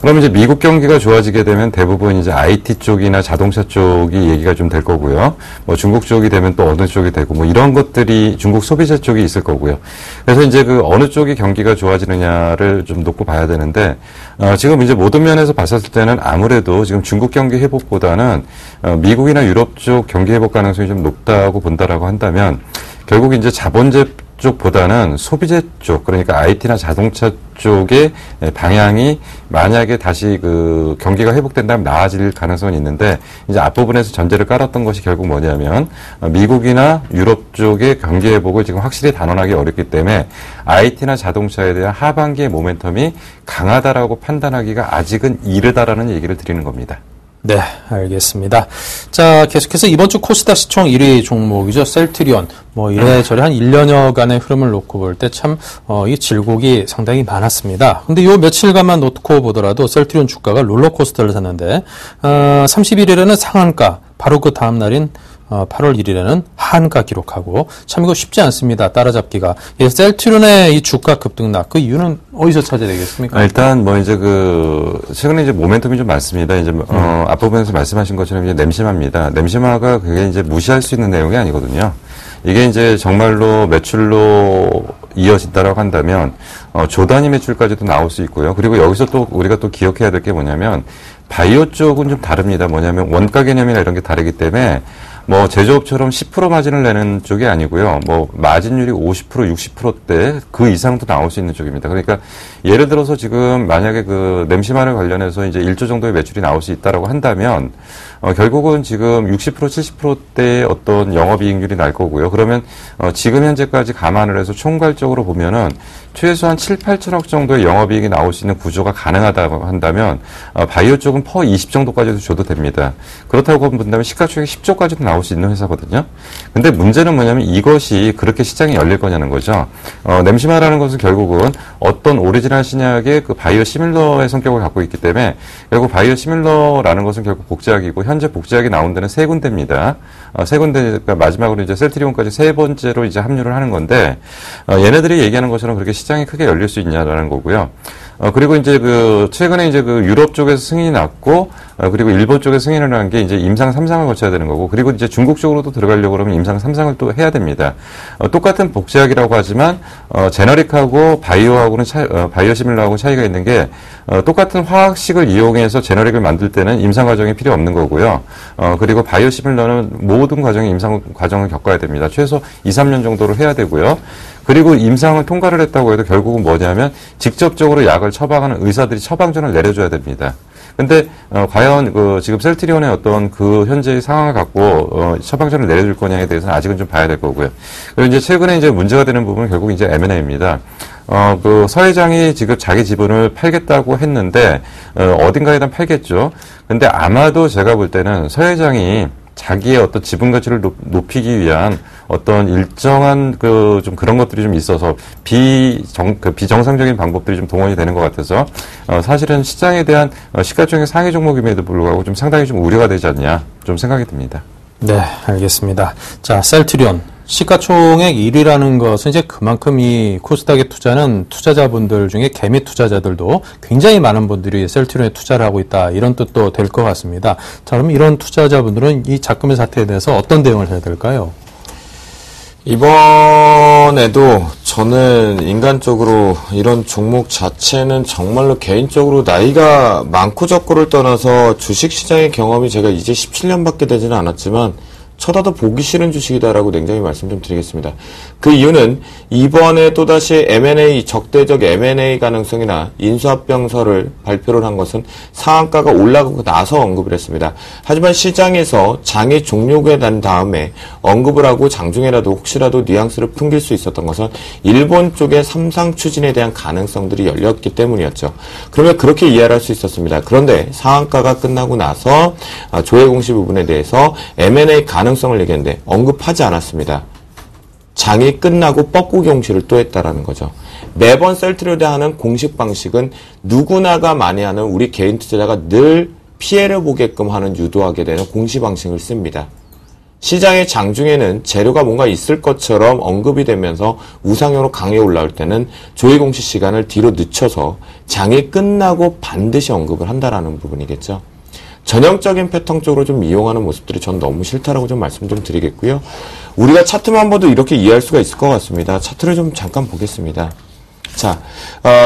그럼 이제 미국 경기가 좋아지게 되면 대부분 이제 IT 쪽이나 자동차 쪽이 얘기가 좀 될 거고요. 뭐 중국 쪽이 되면 또 어느 쪽이 되고 뭐 이런 것들이 중국 소비자 쪽이 있을 거고요. 그래서 이제 어느 쪽이 경기가 좋아지느냐를 좀 놓고 봐야 되는데 지금 이제 모든 면에서 봤었을 때는 아무래도 지금 중국 경기 회복보다는 미국이나 유럽 쪽 경기 회복 가능성이 좀 높다고 본다라고 한다면 결국 이제 자본재 쪽보다는 소비재 쪽, 그러니까 IT나 자동차 쪽의 방향이 만약에 다시 경기가 회복된다면 나아질 가능성은 있는데, 이제 앞부분에서 전제를 깔았던 것이 결국 뭐냐면, 미국이나 유럽 쪽의 경기 회복을 지금 확실히 단언하기 어렵기 때문에, IT나 자동차에 대한 하반기의 모멘텀이 강하다라고 판단하기가 아직은 이르다라는 얘기를 드리는 겁니다. 네, 알겠습니다. 자, 계속해서 이번 주 코스닥 시총 1위 종목이죠. 셀트리온. 뭐 이래저래 한 1년여간의 흐름을 놓고 볼 때 참, 이 질곡이 상당히 많았습니다. 근데 요 며칠간만 놓고 보더라도 셀트리온 주가가 롤러코스터를 탔는데, 30일에는 상한가, 바로 그 다음 날인 8월 1일에는 하한가 기록하고 참 이거 쉽지 않습니다. 따라잡기가. 예, 셀트리온의 이 주가 급등락 그 이유는 어디서 찾아야 되겠습니까? 일단 뭐 이제 최근에 이제 모멘텀이 좀 많습니다. 이제 앞부분에서 말씀하신 것처럼 이제 냄심화입니다. 냄심화가 그게 이제 무시할 수 있는 내용이 아니거든요. 이게 이제 정말로 매출로 이어진다라고 한다면 조 단위 매출까지도 나올 수 있고요. 그리고 여기서 또 우리가 또 기억해야 될 게 뭐냐면 바이오 쪽은 좀 다릅니다. 뭐냐면 원가 개념이나 이런 게 다르기 때문에 뭐 제조업처럼 10% 마진을 내는 쪽이 아니고요. 뭐 마진율이 50%, 60%대 그 이상도 나올 수 있는 쪽입니다. 그러니까 예를 들어서 지금 만약에 냄심화를 관련해서 이제 1조 정도의 매출이 나올 수 있다라고 한다면 결국은 지금 60%, 70%대의 어떤 영업이익률이 날 거고요. 그러면 지금 현재까지 감안을 해서 총괄적으로 보면은 최소한 7, 8천억 정도의 영업이익이 나올 수 있는 구조가 가능하다고 한다면 바이오 쪽은 퍼 20 정도까지도 줘도 됩니다. 그렇다고 본다면 시가총액 10조까지도 나올 수 있는 회사거든요. 근데 문제는 뭐냐면 이것이 그렇게 시장이 열릴 거냐는 거죠. 냄심화라는 것은 결국은 어떤 오리지널 신약의 바이오 시밀러의 성격을 갖고 있기 때문에 결국 바이오 시밀러라는 것은 결국 복제약이고 현재 복제약이 나온 데는 세 군데입니다. 세 군데가 마지막으로 이제 셀트리온까지 세 번째로 이제 합류를 하는 건데 얘네들이 얘기하는 것처럼 그렇게 시장이 크게 열릴 수 있냐라는 거고요. 그리고 이제 최근에 이제 유럽 쪽에서 승인이 났고, 그리고 일본 쪽에 승인을 한 게 이제 임상 3상을 거쳐야 되는 거고, 그리고 이제 중국 쪽으로도 들어가려고 그러면 임상 3상을 또 해야 됩니다. 똑같은 복제약이라고 하지만, 제너릭하고 바이오하고는 바이오시밀러하고 차이가 있는 게, 똑같은 화학식을 이용해서 제너릭을 만들 때는 임상 과정이 필요 없는 거고요. 그리고 바이오시밀러는 모든 과정에 임상 과정을 겪어야 됩니다. 최소 2, 3년 정도로 해야 되고요. 그리고 임상을 통과를 했다고 해도 결국은 뭐냐면 직접적으로 약을 처방하는 의사들이 처방전을 내려줘야 됩니다. 근데 과연 지금 셀트리온의 어떤 현재의 상황을 갖고 처방전을 내려줄 거냐에 대해서는 아직은 좀 봐야 될 거고요. 그리고 이제 최근에 이제 문제가 되는 부분은 결국 이제 M&A입니다. 서 회장이 지금 자기 지분을 팔겠다고 했는데 어딘가에다 팔겠죠. 근데 아마도 제가 볼 때는 서 회장이 자기의 어떤 지분 가치를 높이기 위한 어떤 일정한 좀 그런 것들이 좀 있어서 비정상적인 방법들이 좀 동원이 되는 것 같아서 사실은 시장에 대한 시가총액 상위 종목임에도 불구하고 좀 상당히 좀 우려가 되지 않냐 좀 생각이 듭니다. 네, 알겠습니다. 자, 셀트리온. 시가총액 1위라는 것은 이제 그만큼 이 코스닥에 투자는 투자자분들 중에 개미 투자자들도 굉장히 많은 분들이 셀트리온에 투자를 하고 있다. 이런 뜻도 될 것 같습니다. 자, 그럼 이런 투자자분들은 이 작금의 사태에 대해서 어떤 대응을 해야 될까요? 이번에도 저는 인간적으로 이런 종목 자체는 정말로 개인적으로 나이가 많고 적고를 떠나서 주식시장의 경험이 제가 이제 17년밖에 되지는 않았지만 쳐다도 보기 싫은 주식이다라고 냉정히 말씀 좀 드리겠습니다. 그 이유는 이번에 또다시 M&A, 적대적 M&A 가능성이나 인수합병서를 발표를 한 것은 상한가가 올라가고 나서 언급을 했습니다. 하지만 시장에서 장이 종료가 난 다음에 언급을 하고 장중에라도 혹시라도 뉘앙스를 풍길 수 있었던 것은 일본 쪽의 삼상 추진에 대한 가능성들이 열렸기 때문이었죠. 그러면 그렇게 이해를 할 수 있었습니다. 그런데 상한가가 끝나고 나서 조회 공시 부분에 대해서 M&A 가능성을 얘기했는데 언급하지 않았습니다. 장이 끝나고 뻐꾸기 공시를 또 했다라는 거죠. 매번 셀트리온에 하는 공식 방식은 누구나가 많이 하는 우리 개인 투자자가 늘 피해를 보게끔 하는 유도하게 되는 공시 방식을 씁니다. 시장의 장중에는 재료가 뭔가 있을 것처럼 언급이 되면서 우상향으로 강하게 올라올 때는 조회 공시 시간을 뒤로 늦춰서 장이 끝나고 반드시 언급을 한다라는 부분이겠죠. 전형적인 패턴 쪽으로 좀 이용하는 모습들이 전 너무 싫다라고 좀 말씀 좀 드리겠고요. 우리가 차트만 봐도 이렇게 이해할 수가 있을 것 같습니다. 차트를 좀 잠깐 보겠습니다. 자,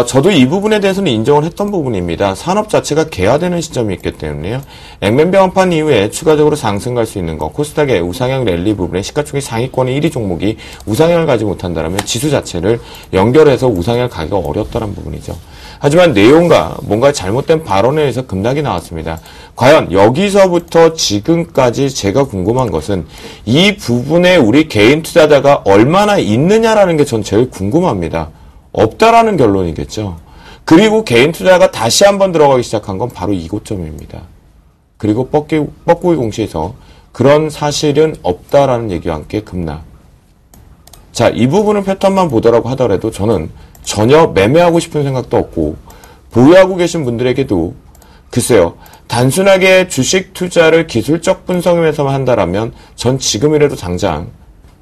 저도 이 부분에 대해서는 인정을 했던 부분입니다. 산업 자체가 개화되는 시점이 있기 때문에요. 액면병합판 이후에 추가적으로 상승 갈 수 있는 것, 코스닥의 우상향 랠리 부분에 시가총액 상위권의 1위 종목이 우상향을 가지 못한다면 지수 자체를 연결해서 우상향을 가기가 어렵다는 부분이죠. 하지만 내용과 뭔가 잘못된 발언에 의해서 급락이 나왔습니다. 과연 여기서부터 지금까지 제가 궁금한 것은 이 부분에 우리 개인 투자자가 얼마나 있느냐라는 게 전 제일 궁금합니다. 없다라는 결론이겠죠. 그리고 개인 투자가 다시 한번 들어가기 시작한 건 바로 이고점입니다. 그리고 뻐꾸기 공시에서 그런 사실은 없다라는 얘기와 함께 급락. 자, 이 부분을 패턴만 보더라고 하더라도 저는 전혀 매매하고 싶은 생각도 없고 보유하고 계신 분들에게도 글쎄요. 단순하게 주식 투자를 기술적 분석에서만 한다라면 전 지금이라도 당장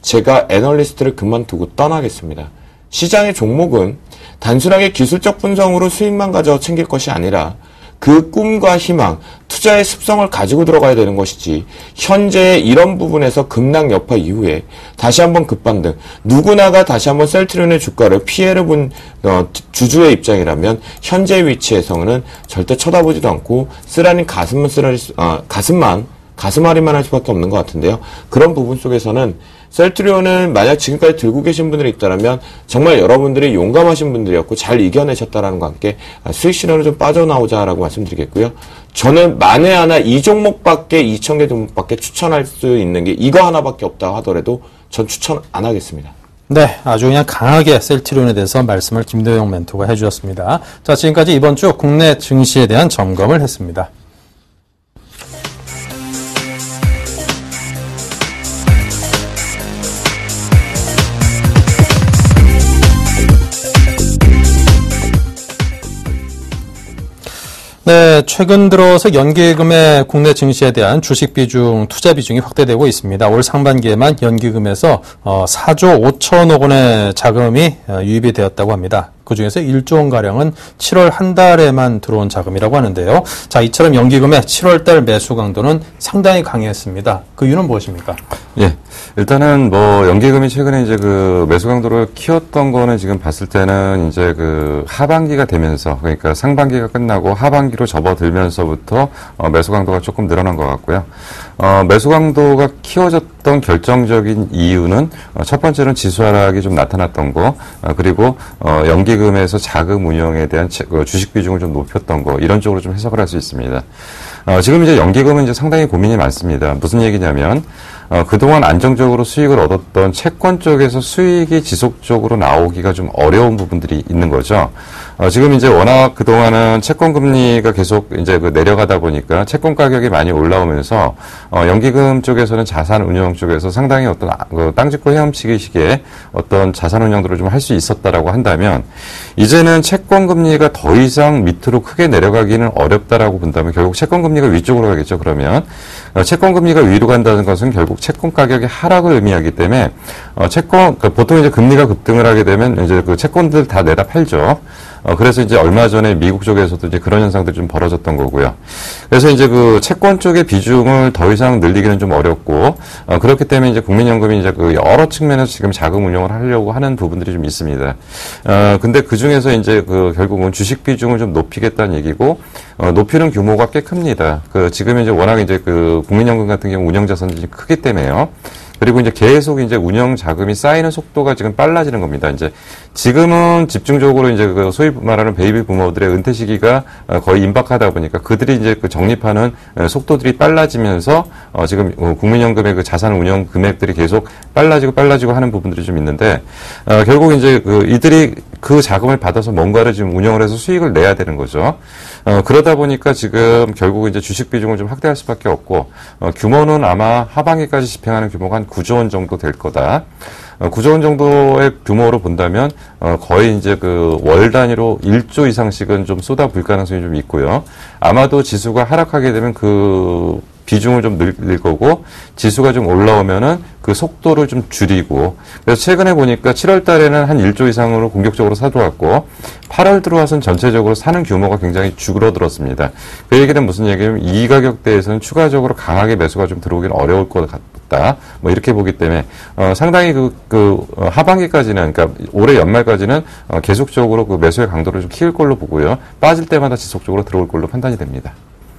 제가 애널리스트를 그만두고 떠나겠습니다. 시장의 종목은 단순하게 기술적 분석으로 수익만 가져 챙길 것이 아니라 그 꿈과 희망, 투자의 습성을 가지고 들어가야 되는 것이지 현재의 이런 부분에서 급락 여파 이후에 다시 한번 급반등, 누구나가 다시 한번 셀트리온의 주가를 피해를 본 주주의 입장이라면 현재의 위치에서는 절대 쳐다보지도 않고 쓰라린 가슴앓이만 할 수밖에 없는 것 같은데요. 그런 부분 속에서는 셀트리온은 만약 지금까지 들고 계신 분들이 있다면 정말 여러분들이 용감하신 분들이었고 잘 이겨내셨다라는 것과 함께 수익 실현으로 좀 빠져나오자라고 말씀드리겠고요. 저는 만에 하나 이 종목밖에 2,000개 종목밖에 추천할 수 있는 게 이거 하나밖에 없다 하더라도 전 추천 안 하겠습니다. 네, 아주 그냥 강하게 셀트리온에 대해서 말씀을 김도영 멘토가 해주셨습니다. 자, 지금까지 이번 주 국내 증시에 대한 점검을 했습니다. 네, 최근 들어서 연기금의 국내 증시에 대한 주식 비중, 투자 비중이 확대되고 있습니다. 올 상반기에만 연기금에서 4조 5천억 원의 자금이 유입이 되었다고 합니다. 그중에서 1조 원가량은 7월 한 달에만 들어온 자금이라고 하는데요. 자, 이처럼 연기금의 7월 달 매수 강도는 상당히 강했습니다. 그 이유는 무엇입니까? 예. 일단은 뭐 연기금이 최근에 이제 그 매수 강도를 키웠던 거는 지금 봤을 때는 이제 그 하반기가 되면서, 그러니까 상반기가 끝나고 하반기로 접어들면서부터 매수 강도가 조금 늘어난 것 같고요. 매수 강도가 키워졌던 결정적인 이유는 첫 번째는 지수 하락이 좀 나타났던 거, 그리고 연기금에서 자금 운용에 대한 주식 비중을 좀 높였던 거, 이런 쪽으로 좀 해석을 할 수 있습니다. 지금 이제 연기금은 이제 상당히 고민이 많습니다. 무슨 얘기냐면 그동안 안정적으로 수익을 얻었던 채권 쪽에서 수익이 지속적으로 나오기가 좀 어려운 부분들이 있는 거죠. 지금 이제 워낙 그동안은 채권 금리가 계속 이제 그 내려가다 보니까 채권 가격이 많이 올라오면서 연기금 쪽에서는 자산 운용 쪽에서 상당히 어떤 땅 짚고 헤엄치기 식의 어떤 자산 운용들을 좀 할 수 있었다라고 한다면, 이제는 채권 금리가 더 이상 밑으로 크게 내려가기는 어렵다라고 본다면 결국 채권 금리가 위쪽으로 가겠죠. 그러면 채권 금리가 위로 간다는 것은 결국 채권 가격의 하락을 의미하기 때문에 보통 이제 금리가 급등을 하게 되면 이제 그 채권들 다 내다 팔죠. 그래서 이제 얼마 전에 미국 쪽에서도 이제 그런 현상들이 좀 벌어졌던 거고요. 그래서 이제 그 채권 쪽의 비중을 더 이상 늘리기는 좀 어렵고, 그렇기 때문에 이제 국민연금이 이제 그 여러 측면에서 지금 자금 운용을 하려고 하는 부분들이 좀 있습니다. 근데 그 중에서 이제 그 결국은 주식 비중을 좀 높이겠다는 얘기고, 높이는 규모가 꽤 큽니다. 지금 이제 워낙 이제 그 국민연금 같은 경우 운영 자산들이 크기 때문에요. 그리고 이제 계속 이제 운영 자금이 쌓이는 속도가 지금 빨라지는 겁니다. 이제 지금은 집중적으로 이제 그 소위 말하는 베이비 부모들의 은퇴 시기가 거의 임박하다 보니까 그들이 이제 그 적립하는 속도들이 빨라지면서 지금 국민연금의 그 자산 운영 금액들이 계속 빨라지고 하는 부분들이 좀 있는데, 결국 이제 이들이 그 자금을 받아서 뭔가를 지금 운영을 해서 수익을 내야 되는 거죠. 그러다 보니까 지금 결국 이제 주식 비중을 좀 확대할 수밖에 없고, 규모는 아마 하반기까지 집행하는 규모가 한 9조 원 정도 될 거다. 9조 원 정도의 규모로 본다면 거의 이제 그 월 단위로 1조 이상씩은 좀 쏟아부을 가능성이 좀 있고요. 아마도 지수가 하락하게 되면 그 비중을 좀 늘 거고, 지수가 좀 올라오면은 그 속도를 좀 줄이고, 그래서 최근에 보니까 7월 달에는 한 1조 이상으로 공격적으로 사들어왔고, 8월 들어와서는 전체적으로 사는 규모가 굉장히 줄어들었습니다. 그 얘기는 무슨 얘기냐면 이 가격대에서는 추가적으로 강하게 매수가 좀 들어오긴 어려울 것 같다. 뭐 이렇게 보기 때문에 상당히 하반기까지는, 그러니까 올해 연말까지는 계속적으로 그 매수의 강도를 좀 키울 걸로 보고요. 빠질 때마다 지속적으로 들어올 걸로 판단이 됩니다.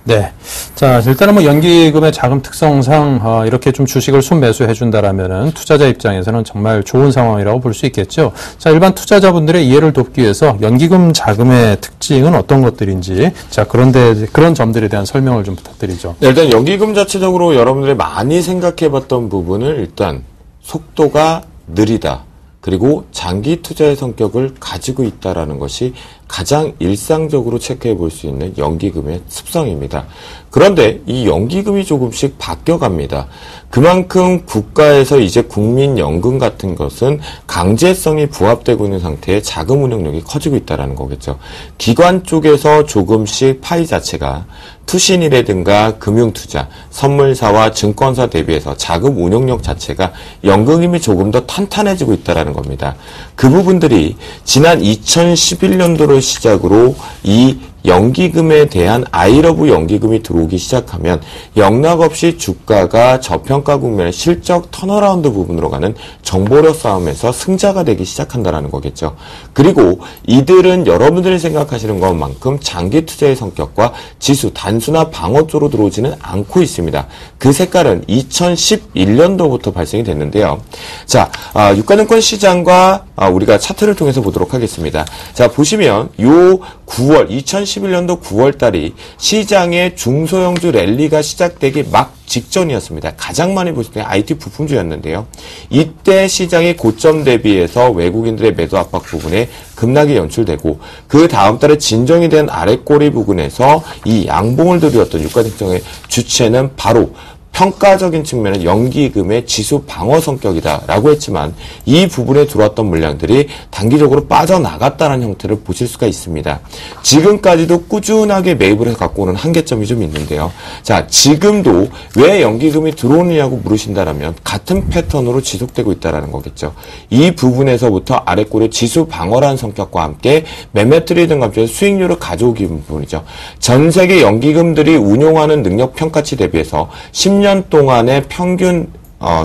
네. 자, 일단은 뭐 연기금의 자금 특성상 이렇게 좀 주식을 순매수해 준다라면은 투자자 입장에서는 정말 좋은 상황이라고 볼 수 있겠죠. 자, 일반 투자자분들의 이해를 돕기 위해서 연기금 자금의 특징은 어떤 것들인지, 자, 그런 점들에 대한 설명을 좀 부탁드리죠. 네, 일단 연기금 자체적으로 여러분들이 많이 생각해봤던 부분을 일단 속도가 느리다. 그리고 장기 투자의 성격을 가지고 있다라는 것이 가장 일상적으로 체크해 볼 수 있는 연기금의 습성입니다. 그런데 이 연기금이 조금씩 바뀌어갑니다. 그만큼 국가에서 이제 국민연금 같은 것은 강제성이 부합되고 있는 상태에 자금 운용력이 커지고 있다는 거겠죠. 기관 쪽에서 조금씩 파이 자체가 투신이라든가 금융투자, 선물사와 증권사 대비해서 자금 운용력 자체가 연금이 조금 더 탄탄해지고 있다는 겁니다. 그 부분들이 지난 2011년도를 시작으로 이 연기금에 대한 아이러브 연기금이 들어오기 시작하면 영락없이 주가가 저평가 국면의 실적 턴어라운드 부분으로 가는 정보력 싸움에서 승자가 되기 시작한다는 거겠죠. 그리고 이들은 여러분들이 생각하시는 것만큼 장기 투자의 성격과 지수 단순화 방어 쪽으로 들어오지는 않고 있습니다. 그 색깔은 2011년도부터 발생이 됐는데요. 자, 유가증권 시장과 우리가 차트를 통해서 보도록 하겠습니다. 자, 보시면 요 2011년도 9월 달이 시장의 중소형주 랠리가 시작되기 막 직전이었습니다. 가장 많이 보실 때 IT 부품주였는데요. 이때 시장의 고점 대비해서 외국인들의 매도 압박 부분에 급락이 연출되고, 그 다음 달에 진정이 된 아랫꼬리 부분에서 이 양봉을 들이었던 유가증권의 주체는 바로 평가적인 측면은 연기금의 지수 방어 성격이다라고 했지만 이 부분에 들어왔던 물량들이 단기적으로 빠져나갔다는 형태를 보실 수가 있습니다. 지금까지도 꾸준하게 매입을 해서 갖고 오는 한계점이 좀 있는데요. 자, 지금도 왜 연기금이 들어오느냐고 물으신다면 같은 패턴으로 지속되고 있다는 거겠죠. 이 부분에서부터 아래꼬리 지수 방어라는 성격과 함께 매매 트레이딩 감점에서 수익률을 가져오기 부분이죠. 전 세계 연기금들이 운용하는 능력 평가치 대비해서 10년 동안의 평균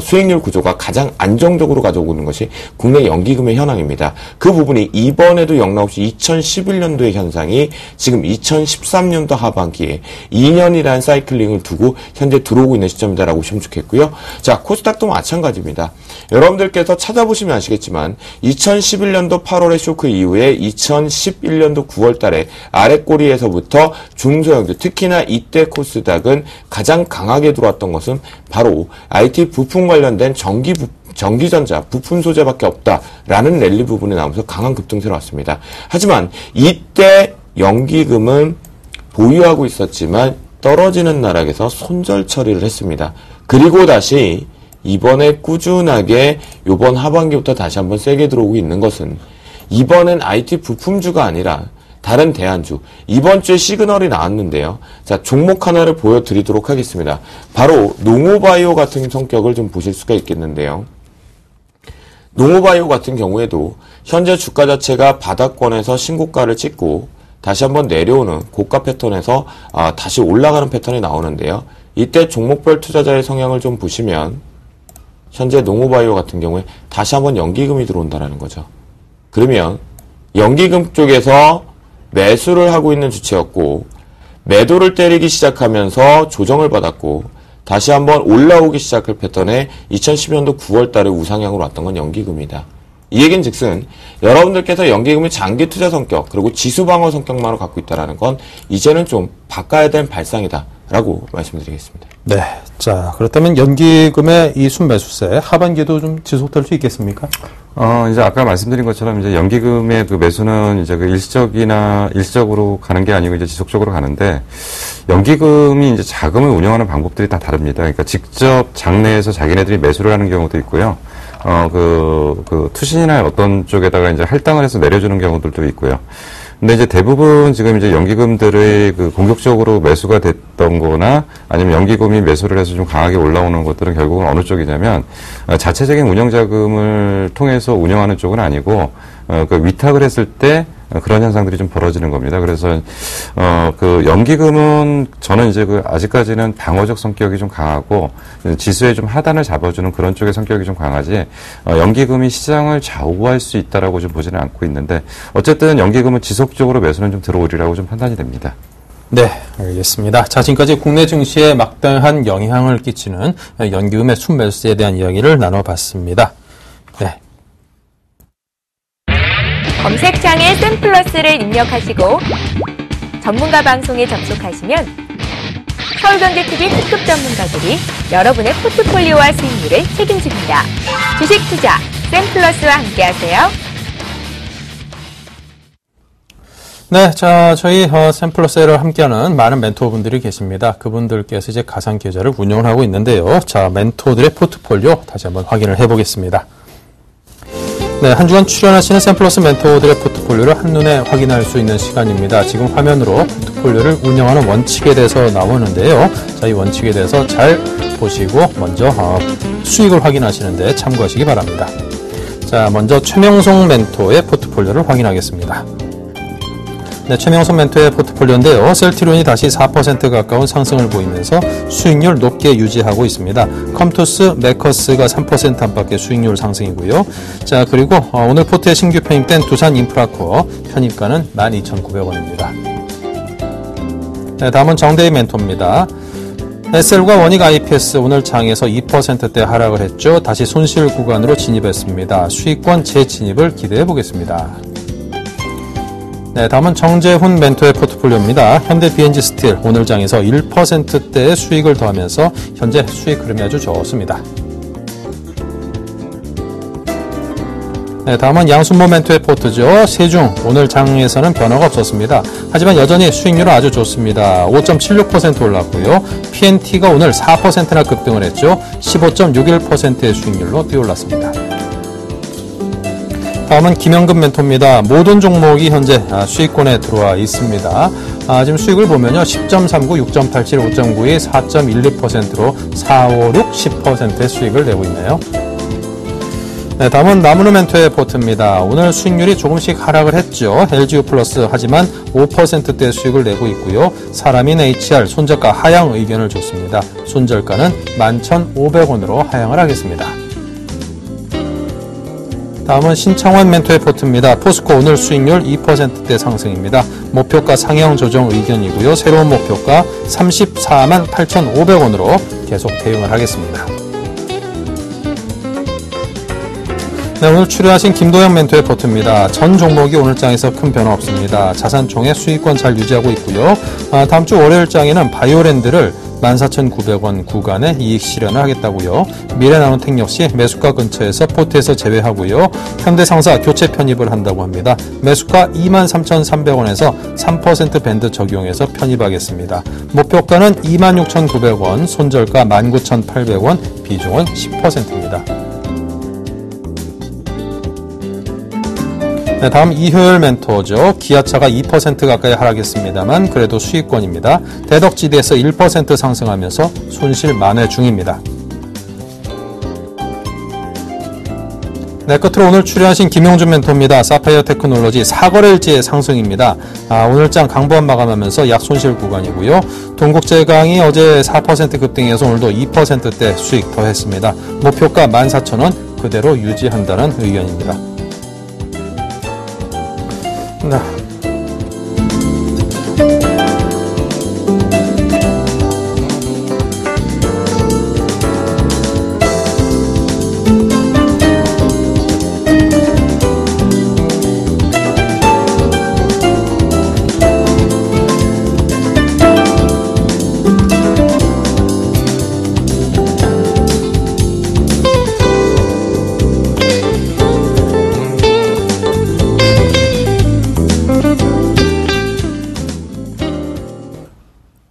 수익률 구조가 가장 안정적으로 가져오는 것이 국내 연기금의 현황입니다. 그 부분이 이번에도 영락없이 2011년도의 현상이 지금 2013년도 하반기에 2년이라는 사이클링을 두고 현재 들어오고 있는 시점이다라고 보시면 좋겠고요. 자, 코스닥도 마찬가지입니다. 여러분들께서 찾아보시면 아시겠지만 2011년도 8월의 쇼크 이후에 2011년도 9월 달에 아래꼬리에서부터 중소형주, 특히나 이때 코스닥은 가장 강하게 들어왔던 것은 바로 IT 부품 관련된 전기전자, 부품 소재밖에 없다라는 랠리 부분이 나오면서 강한 급등세로 왔습니다. 하지만 이때 연기금은 보유하고 있었지만 떨어지는 나락에서 손절 처리를 했습니다. 그리고 다시 이번에 꾸준하게 이번 하반기부터 다시 한번 세게 들어오고 있는 것은 이번엔 IT 부품주가 아니라 다른 대안주. 이번 주에 시그널이 나왔는데요. 자, 종목 하나를 보여드리도록 하겠습니다. 바로 농오바이오 같은 성격을 좀 보실 수가 있겠는데요. 농오바이오 같은 경우에도 현재 주가 자체가 바닥권에서 신고가를 찍고 다시 한번 내려오는 고가 패턴에서 다시 올라가는 패턴이 나오는데요. 이때 종목별 투자자의 성향을 좀 보시면 현재 농오바이오 같은 경우에 다시 한번 연기금이 들어온다는 거죠. 그러면 연기금 쪽에서 매수를 하고 있는 주체였고 매도를 때리기 시작하면서 조정을 받았고 다시 한번 올라오기 시작할 패턴에 2010년도 9월 달에 우상향으로 왔던 건 연기금이다. 이 얘기는 즉슨 여러분들께서 연기금의 장기 투자 성격 그리고 지수 방어 성격만을 갖고 있다는 건 이제는 좀 바꿔야 될 발상이다 라고 말씀드리겠습니다. 네. 자, 그렇다면 연기금의 이 순매수세 하반기도 좀 지속될 수 있겠습니까? 이제 아까 말씀드린 것처럼 이제 연기금의 그 매수는 이제 그 일시적으로 가는 게 아니고 이제 지속적으로 가는데 연기금이 이제 자금을 운영하는 방법들이 다 다릅니다. 그러니까 직접 장내에서 자기네들이 매수를 하는 경우도 있고요. 투신이나 어떤 쪽에다가 이제 할당을 해서 내려주는 경우들도 있고요. 근데 이제 대부분 지금 이제 연기금들의 그 공격적으로 매수가 됐던 거나 아니면 연기금이 매수를 해서 좀 강하게 올라오는 것들은 결국은 어느 쪽이냐면 자체적인 운영 자금을 통해서 운영하는 쪽은 아니고 그 위탁을 했을 때 그런 현상들이 좀 벌어지는 겁니다. 그래서 그 연기금은 저는 이제 그 아직까지는 방어적 성격이 좀 강하고 지수에 좀 하단을 잡아주는 그런 쪽의 성격이 좀 강하지 연기금이 시장을 좌우할 수 있다라고 좀 보지는 않고 있는데 어쨌든 연기금은 지속적으로 매수는 좀 들어오리라고 좀 판단이 됩니다. 네, 알겠습니다. 자, 지금까지 국내 증시에 막대한 영향을 끼치는 연기금의 순매수세에 대한 이야기를 나눠봤습니다. 네. 검색창에 샘플러스를 입력하시고 전문가 방송에 접속하시면 서울경제TV 특급 전문가들이 여러분의 포트폴리오와 수익률을 책임집니다. 주식 투자 샘플러스와 함께하세요. 네, 자, 저희 샘플러스를 함께하는 많은 멘토분들이 계십니다. 그분들께서 이제 가상 계좌를 운영을 하고 있는데요. 자, 멘토들의 포트폴리오 다시 한번 확인을 해보겠습니다. 네, 한 주간 출연하시는 샘플러스 멘토들의 포트폴리오를 한눈에 확인할 수 있는 시간입니다. 지금 화면으로 포트폴리오를 운영하는 원칙에 대해서 나오는데요. 자, 이 원칙에 대해서 잘 보시고 먼저 수익을 확인하시는데 참고하시기 바랍니다. 자, 먼저 최명송 멘토의 포트폴리오를 확인하겠습니다. 네, 최명선 멘토의 포트폴리오인데요. 셀트리온이 다시 4% 가까운 상승을 보이면서 수익률 높게 유지하고 있습니다. 컴투스, 메커스가 3% 안팎의 수익률 상승이고요. 자, 그리고 오늘 포트에 신규 편입된 두산 인프라코어 편입가는 12,900원입니다. 네, 다음은 정대희 멘토입니다. SL과 원익 IPS 오늘 장에서 2%대 하락을 했죠. 다시 손실 구간으로 진입했습니다. 수익권 재진입을 기대해 보겠습니다. 네, 다음은 정재훈 멘토의 포트폴리오입니다. 현대 BNG 스틸 오늘 장에서 1%대의 수익을 더하면서 현재 수익 흐름이 아주 좋습니다. 네, 다음은 양순모 멘토의 포트죠. 세중 오늘 장에서는 변화가 없었습니다. 하지만 여전히 수익률은 아주 좋습니다. 5.76% 올랐고요. PNT가 오늘 4%나 급등을 했죠. 15.61%의 수익률로 뛰어올랐습니다. 다음은 김영금 멘토입니다. 모든 종목이 현재 수익권에 들어와 있습니다. 지금 수익을 보면요. 10.39, 6.87, 5.92, 4.12%로 4, 5, 6, 10%의 수익을 내고 있네요. 네, 다음은 나무르 멘토의 포트입니다. 오늘 수익률이 조금씩 하락을 했죠. LGU 플러스 하지만 5%대 수익을 내고 있고요. 사람인 HR 손절가 하향 의견을 줬습니다. 손절가는 11,500원으로 하향을 하겠습니다. 다음은 신창원 멘토의 포트입니다. 포스코 오늘 수익률 2%대 상승입니다. 목표가 상향 조정 의견이고요. 새로운 목표가 34만 8,500원으로 계속 대응을 하겠습니다. 네, 오늘 출연하신 김도영 멘토의 포트입니다. 전 종목이 오늘 장에서 큰 변화 없습니다. 자산총액 수익권 잘 유지하고 있고요. 다음 주 월요일 장에는 바이오랜드를 14,900원 구간에 이익 실현을 하겠다고요. 미래나노텍 역시 매수가 근처에서 포트에서 제외하고요. 현대상사 교체 편입을 한다고 합니다. 매수가 23,300원에서 3% 밴드 적용해서 편입하겠습니다. 목표가는 26,900원, 손절가 19,800원, 비중은 10%입니다. 네, 다음 이효열 멘토죠. 기아차가 2% 가까이 하락했습니다만 그래도 수익권입니다. 대덕지대에서 1% 상승하면서 손실 만회 중입니다. 네, 끝으로 오늘 출연하신 김용준 멘토입니다. 사파이어 테크놀로지 4거래일째 상승입니다. 오늘장 강보합 마감하면서 약손실 구간이고요. 동국제강이 어제 4% 급등해서 오늘도 2%대 수익 더했습니다. 목표가 14,000원 그대로 유지한다는 의견입니다. 네.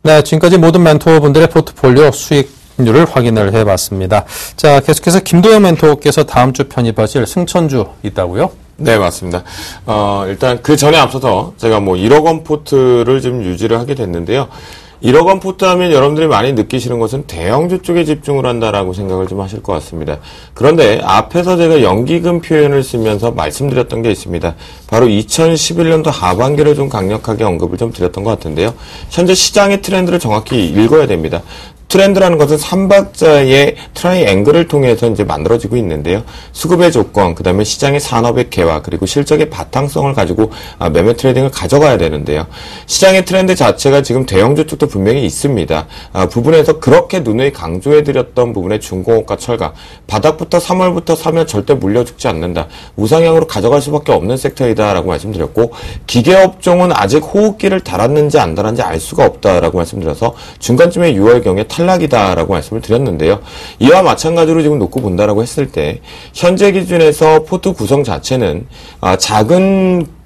네, 지금까지 모든 멘토분들의 포트폴리오 수익률을 확인을 해봤습니다. 자, 계속해서 김도영 멘토께서 다음 주 편입하실 승천주 있다고요? 네, 맞습니다. 일단 그 전에 앞서서 제가 1억 원 포트를 좀 유지를 하게 됐는데요. 1억 원 포트 하면 여러분들이 많이 느끼시는 것은 대형주 쪽에 집중을 한다라고 생각을 좀 하실 것 같습니다. 그런데 앞에서 제가 연기금 표현을 쓰면서 말씀드렸던 게 있습니다. 바로 2011년도 하반기를 좀 강력하게 언급을 좀 드렸던 것 같은데요. 현재 시장의 트렌드를 정확히 읽어야 됩니다. 트렌드라는 것은 3박자의 트라이앵글을 통해서 이제 만들어지고 있는데요. 수급의 조건, 그 다음에 시장의 산업의 개화, 그리고 실적의 바탕성을 가지고 매매 트레이딩을 가져가야 되는데요. 시장의 트렌드 자체가 지금 대형주 쪽도 분명히 있습니다. 부분에서 그렇게 누누이 강조해드렸던 부분의 중공업과 철강, 바닥부터 3월부터 사면 절대 물려 죽지 않는다. 우상향으로 가져갈 수밖에 없는 섹터이다라고 말씀드렸고, 기계업종은 아직 호흡기를 달았는지 안 달았는지 알 수가 없다라고 말씀드려서 중간쯤에 6월경에 탈락이다라고 말씀을 드렸는데요. 이와 마찬가지로 지금 놓고 본다라고 했을 때 현재 기준에서 포트 구성 자체는 작은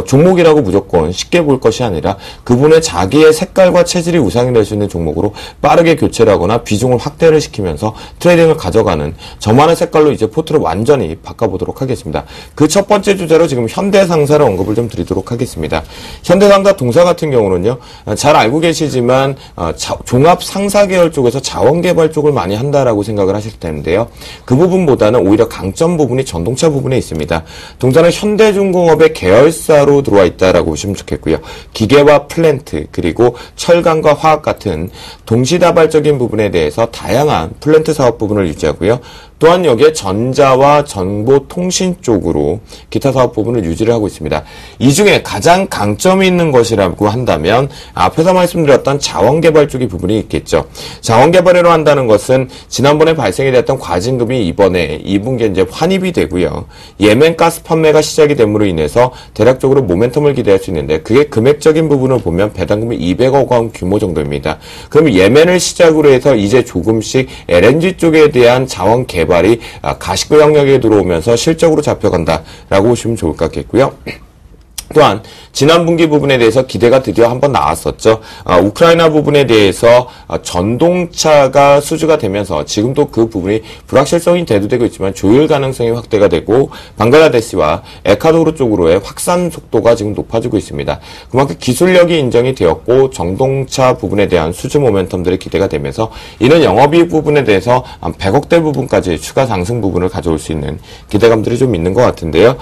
종목이라고 무조건 쉽게 볼 것이 아니라 그분의 자기의 색깔과 체질이 우상이 될 수 있는 종목으로 빠르게 교체를 하거나 비중을 확대를 시키면서 트레이딩을 가져가는 저만의 색깔로 이제 포트를 완전히 바꿔보도록 하겠습니다. 그 첫 번째 주제로 지금 현대상사를 언급을 좀 드리도록 하겠습니다. 현대상사 동사 같은 경우는요, 잘 알고 계시지만 종합상사 계열 쪽에서 자원개발 쪽을 많이 한다라고 생각을 하실 텐데요. 그 부분보다는 오히려 강점 부분이 전동차 부분에 있습니다. 동사는 현대중공업의 계열사로 들어와 있다라고 보시면 좋겠고요. 기계와 플랜트, 그리고 철강과 화학 같은 동시다발적인 부분에 대해서 다양한 플랜트 사업 부분을 유지하고요. 또한 여기에 전자와 정보통신 쪽으로 기타 사업 부분을 유지를 하고 있습니다. 이 중에 가장 강점이 있는 것이라고 한다면 앞에서 말씀드렸던 자원개발 쪽의 부분이 있겠죠. 자원개발으로 한다는 것은 지난번에 발생이 됐던 과징금이 이번에 2분기에 이제 환입이 되고요. 예멘가스 판매가 시작이 됨으로 인해서 대략적으로 모멘텀을 기대할 수 있는데 그게 금액적인 부분을 보면 배당금이 200억 원 규모 정도입니다. 그럼 예멘을 시작으로 해서 이제 조금씩 LNG 쪽에 대한 자원 개발 개발이 가시권 영역에 들어오면서 실적으로 잡혀간다라고 보시면 좋을 것 같겠고요. 또한 지난 분기 부분에 대해서 기대가 드디어 한번 나왔었죠. 우크라이나 부분에 대해서 전동차가 수주가 되면서 지금도 그 부분이 불확실성이 대두되고 있지만 조율 가능성이 확대가 되고 방글라데시와 에콰도르 쪽으로의 확산 속도가 지금 높아지고 있습니다. 그만큼 기술력이 인정이 되었고 전동차 부분에 대한 수주 모멘텀들이 기대가 되면서 이는 영업이익 부분에 대해서 한 100억대 부분까지 추가 상승 부분을 가져올 수 있는 기대감들이 좀 있는 것 같은데요.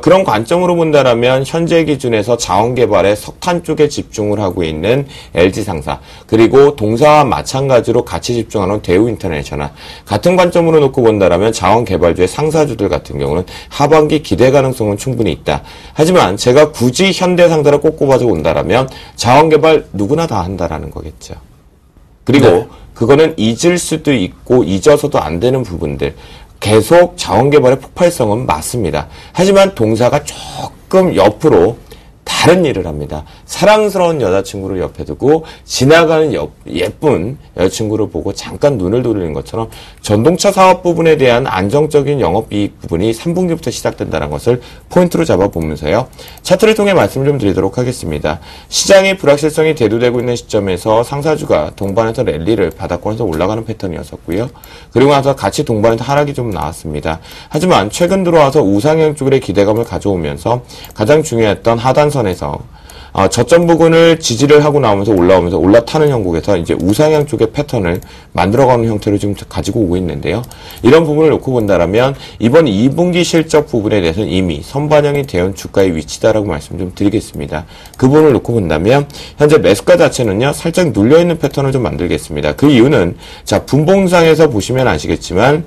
그런 관점으로 본다라면 현재 기준에서 자원 개발에 석탄 쪽에 집중을 하고 있는 LG상사, 그리고 동사와 마찬가지로 같이 집중하는 대우인터내셔널, 같은 관점으로 놓고 본다라면 자원 개발주의 상사주들 같은 경우는 하반기 기대 가능성은 충분히 있다. 하지만 제가 굳이 현대상사를 꼭 꼽아서 본다라면 자원 개발 누구나 다 한다라는 거겠죠. 그리고 네. 그거는 잊을 수도 있고 잊어서도 안 되는 부분들. 계속 자원개발의 폭발성은 맞습니다. 하지만 동사가 조금 옆으로 다른 일을 합니다. 사랑스러운 여자친구를 옆에 두고 지나가는 예쁜 여자친구를 보고 잠깐 눈을 돌리는 것처럼 전동차 사업 부분에 대한 안정적인 영업이익 부분이 3분기부터 시작된다는 것을 포인트로 잡아보면서요. 차트를 통해 말씀 좀 드리도록 하겠습니다. 시장의 불확실성이 대두되고 있는 시점에서 상사주가 동반해서 랠리를 바닥권에서 올라가는 패턴이었었고요. 그리고 나서 같이 동반해서 하락이 좀 나왔습니다. 하지만 최근 들어와서 우상향 쪽의 기대감을 가져오면서 가장 중요했던 하단선에서 저점 부근을 지지를 하고 나오면서 올라오면서 올라타는 형국에서 이제 우상향 쪽의 패턴을 만들어가는 형태로 지금 가지고 오고 있는데요. 이런 부분을 놓고 본다라면 이번 2분기 실적 부분에 대해서는 이미 선반영이 되어 주가의 위치다라고 말씀 좀 드리겠습니다. 그 부분을 놓고 본다면 현재 매수가 자체는요 살짝 눌려있는 패턴을 좀 만들겠습니다. 그 이유는 자 분봉상에서 보시면 아시겠지만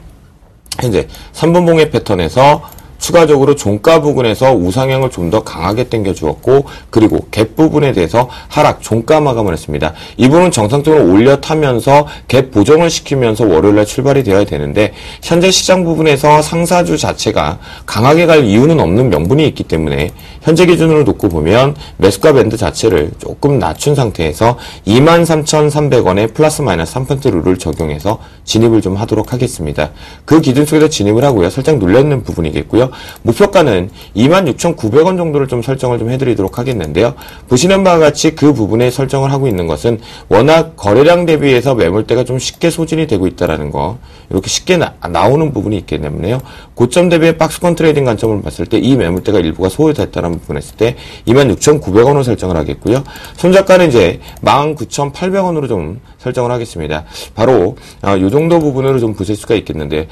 현재 3분봉의 패턴에서 추가적으로 종가 부분에서 우상향을 좀 더 강하게 당겨주었고 그리고 갭 부분에 대해서 하락, 종가 마감을 했습니다. 이 부분은 정상적으로 올려타면서 갭 보정을 시키면서 월요일날 출발이 되어야 되는데 현재 시장 부분에서 상사주 자체가 강하게 갈 이유는 없는 명분이 있기 때문에 현재 기준으로 놓고 보면 매수가 밴드 자체를 조금 낮춘 상태에서 23,300원에 플러스 마이너스 3% 룰을 적용해서 진입을 좀 하도록 하겠습니다. 그 기준 속에서 진입을 하고요. 살짝 눌려있는 부분이겠고요. 목표가는 26,900원 정도를 좀 설정을 좀 해드리도록 하겠는데요. 보시는 바와 같이 그 부분에 설정을 하고 있는 것은 워낙 거래량 대비해서 매물대가 좀 쉽게 소진이 되고 있다라는 거, 이렇게 쉽게 나오는 부분이 있기 때문에요. 고점 대비의 박스권 트레이딩 관점을 봤을 때 이 매물대가 일부가 소요됐다는 부분을 했을 때 26,900원으로 설정을 하겠고요. 손절가는 이제 19,800원으로 좀 설정을 하겠습니다. 바로 이 정도 부분으로 좀 보실 수가 있겠는데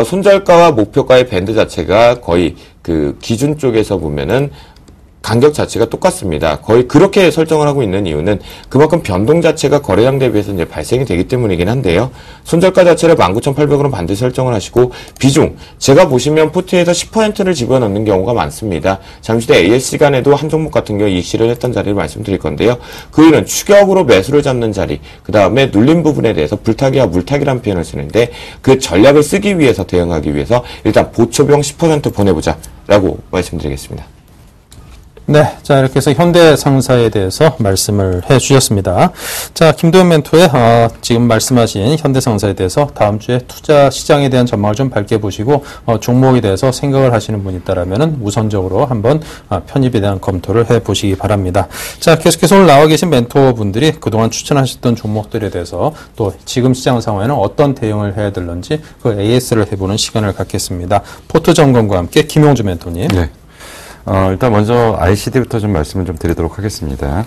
손절가와 목표가의 밴드 자체가 거의 그 기준 쪽에서 보면은 간격 자체가 똑같습니다. 거의 그렇게 설정을 하고 있는 이유는 그만큼 변동 자체가 거래량 대비해서 이제 발생이 되기 때문이긴 한데요. 손절가 자체를 19,800원으로 반드시 설정을 하시고 비중, 제가 보시면 포트에서 10%를 집어넣는 경우가 많습니다. 잠시 뒤에 AS 시간에도 한 종목 같은 경우 이익 실현했던 자리를 말씀드릴 건데요. 그 이유는 추격으로 매수를 잡는 자리, 그 다음에 눌린 부분에 대해서 불타기와 물타기라는 표현을 쓰는데 그 전략을 쓰기 위해서 대응하기 위해서 일단 보초병 10% 보내보자 라고 말씀드리겠습니다. 네. 자, 이렇게 해서 현대상사에 대해서 말씀을 해 주셨습니다. 자, 김도현 멘토의, 지금 말씀하신 현대상사에 대해서 다음 주에 투자 시장에 대한 전망을 좀 밝게 보시고, 종목에 대해서 생각을 하시는 분이 있다라면은 우선적으로 한번 편입에 대한 검토를 해 보시기 바랍니다. 자, 계속해서 오늘 나와 계신 멘토분들이 그동안 추천하셨던 종목들에 대해서 또 지금 시장 상황에는 어떤 대응을 해야 될런지 그 AS를 해보는 시간을 갖겠습니다. 포트 점검과 함께 김용주 멘토님. 네. 일단 먼저 ICD부터 좀 말씀을 좀 드리도록 하겠습니다.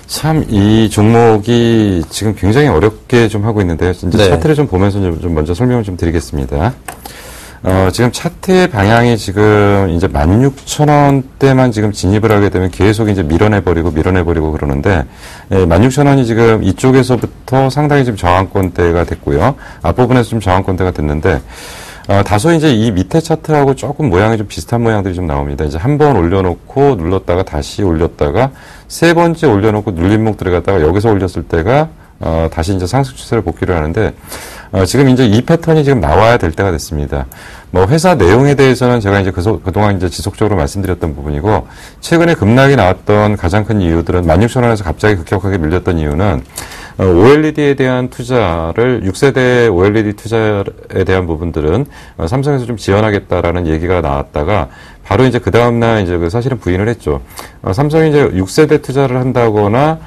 참, 이 종목이 지금 굉장히 어렵게 좀 하고 있는데요. 이제 네. 차트를 좀 보면서 좀 먼저 설명을 좀 드리겠습니다. 지금 차트의 방향이 지금 이제 16,000원대만 지금 진입을 하게 되면 계속 이제 밀어내버리고 그러는데, 16,000원이 지금 이쪽에서부터 상당히 지금 저항권대가 됐고요. 앞부분에서 좀 저항권대가 됐는데, 다소 이제 이 밑에 차트하고 조금 모양이 좀 비슷한 모양들이 좀 나옵니다. 이제 한 번 올려놓고 눌렀다가 다시 올렸다가 세 번째 올려놓고 눌림목 들어갔다가 여기서 올렸을 때가 다시 이제 상승 추세를 복귀를 하는데 지금 이제 이 패턴이 지금 나와야 될 때가 됐습니다. 뭐 회사 내용에 대해서는 제가 이제 그동안 이제 지속적으로 말씀드렸던 부분이고 최근에 급락이 나왔던 가장 큰 이유들은 16,000원에서 갑자기 급격하게 밀렸던 이유는 OLED에 대한 투자를 6세대 OLED 투자에 대한 부분들은 삼성에서 좀 지원하겠다라는 얘기가 나왔다가 바로 이제 그 다음날 이제 사실은 부인을 했죠. 삼성이 이제 6세대 투자를 한다거나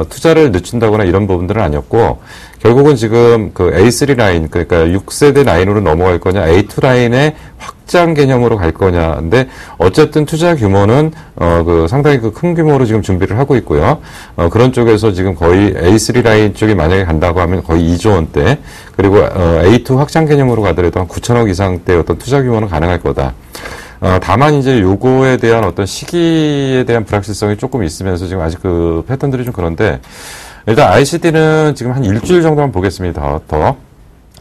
투자를 늦춘다거나 이런 부분들은 아니었고, 결국은 지금 그 A3 라인, 그러니까 6세대 라인으로 넘어갈 거냐, A2 라인의 확장 개념으로 갈 거냐. 근데 어쨌든 투자 규모는 상당히 큰 규모로 지금 준비를 하고 있고요. 그런 쪽에서 지금 거의 A3 라인 쪽이 만약에 간다고 하면 거의 2조 원대, 그리고 A2 확장 개념으로 가더라도 한 9천억 이상대 어떤 투자 규모는 가능할 거다. 다만 이제 요거에 대한 어떤 시기에 대한 불확실성이 조금 있으면서 지금 아직 그 패턴들이 좀 그런데, 일단 ICD는 지금 한 일주일 정도만 보겠습니다. 더.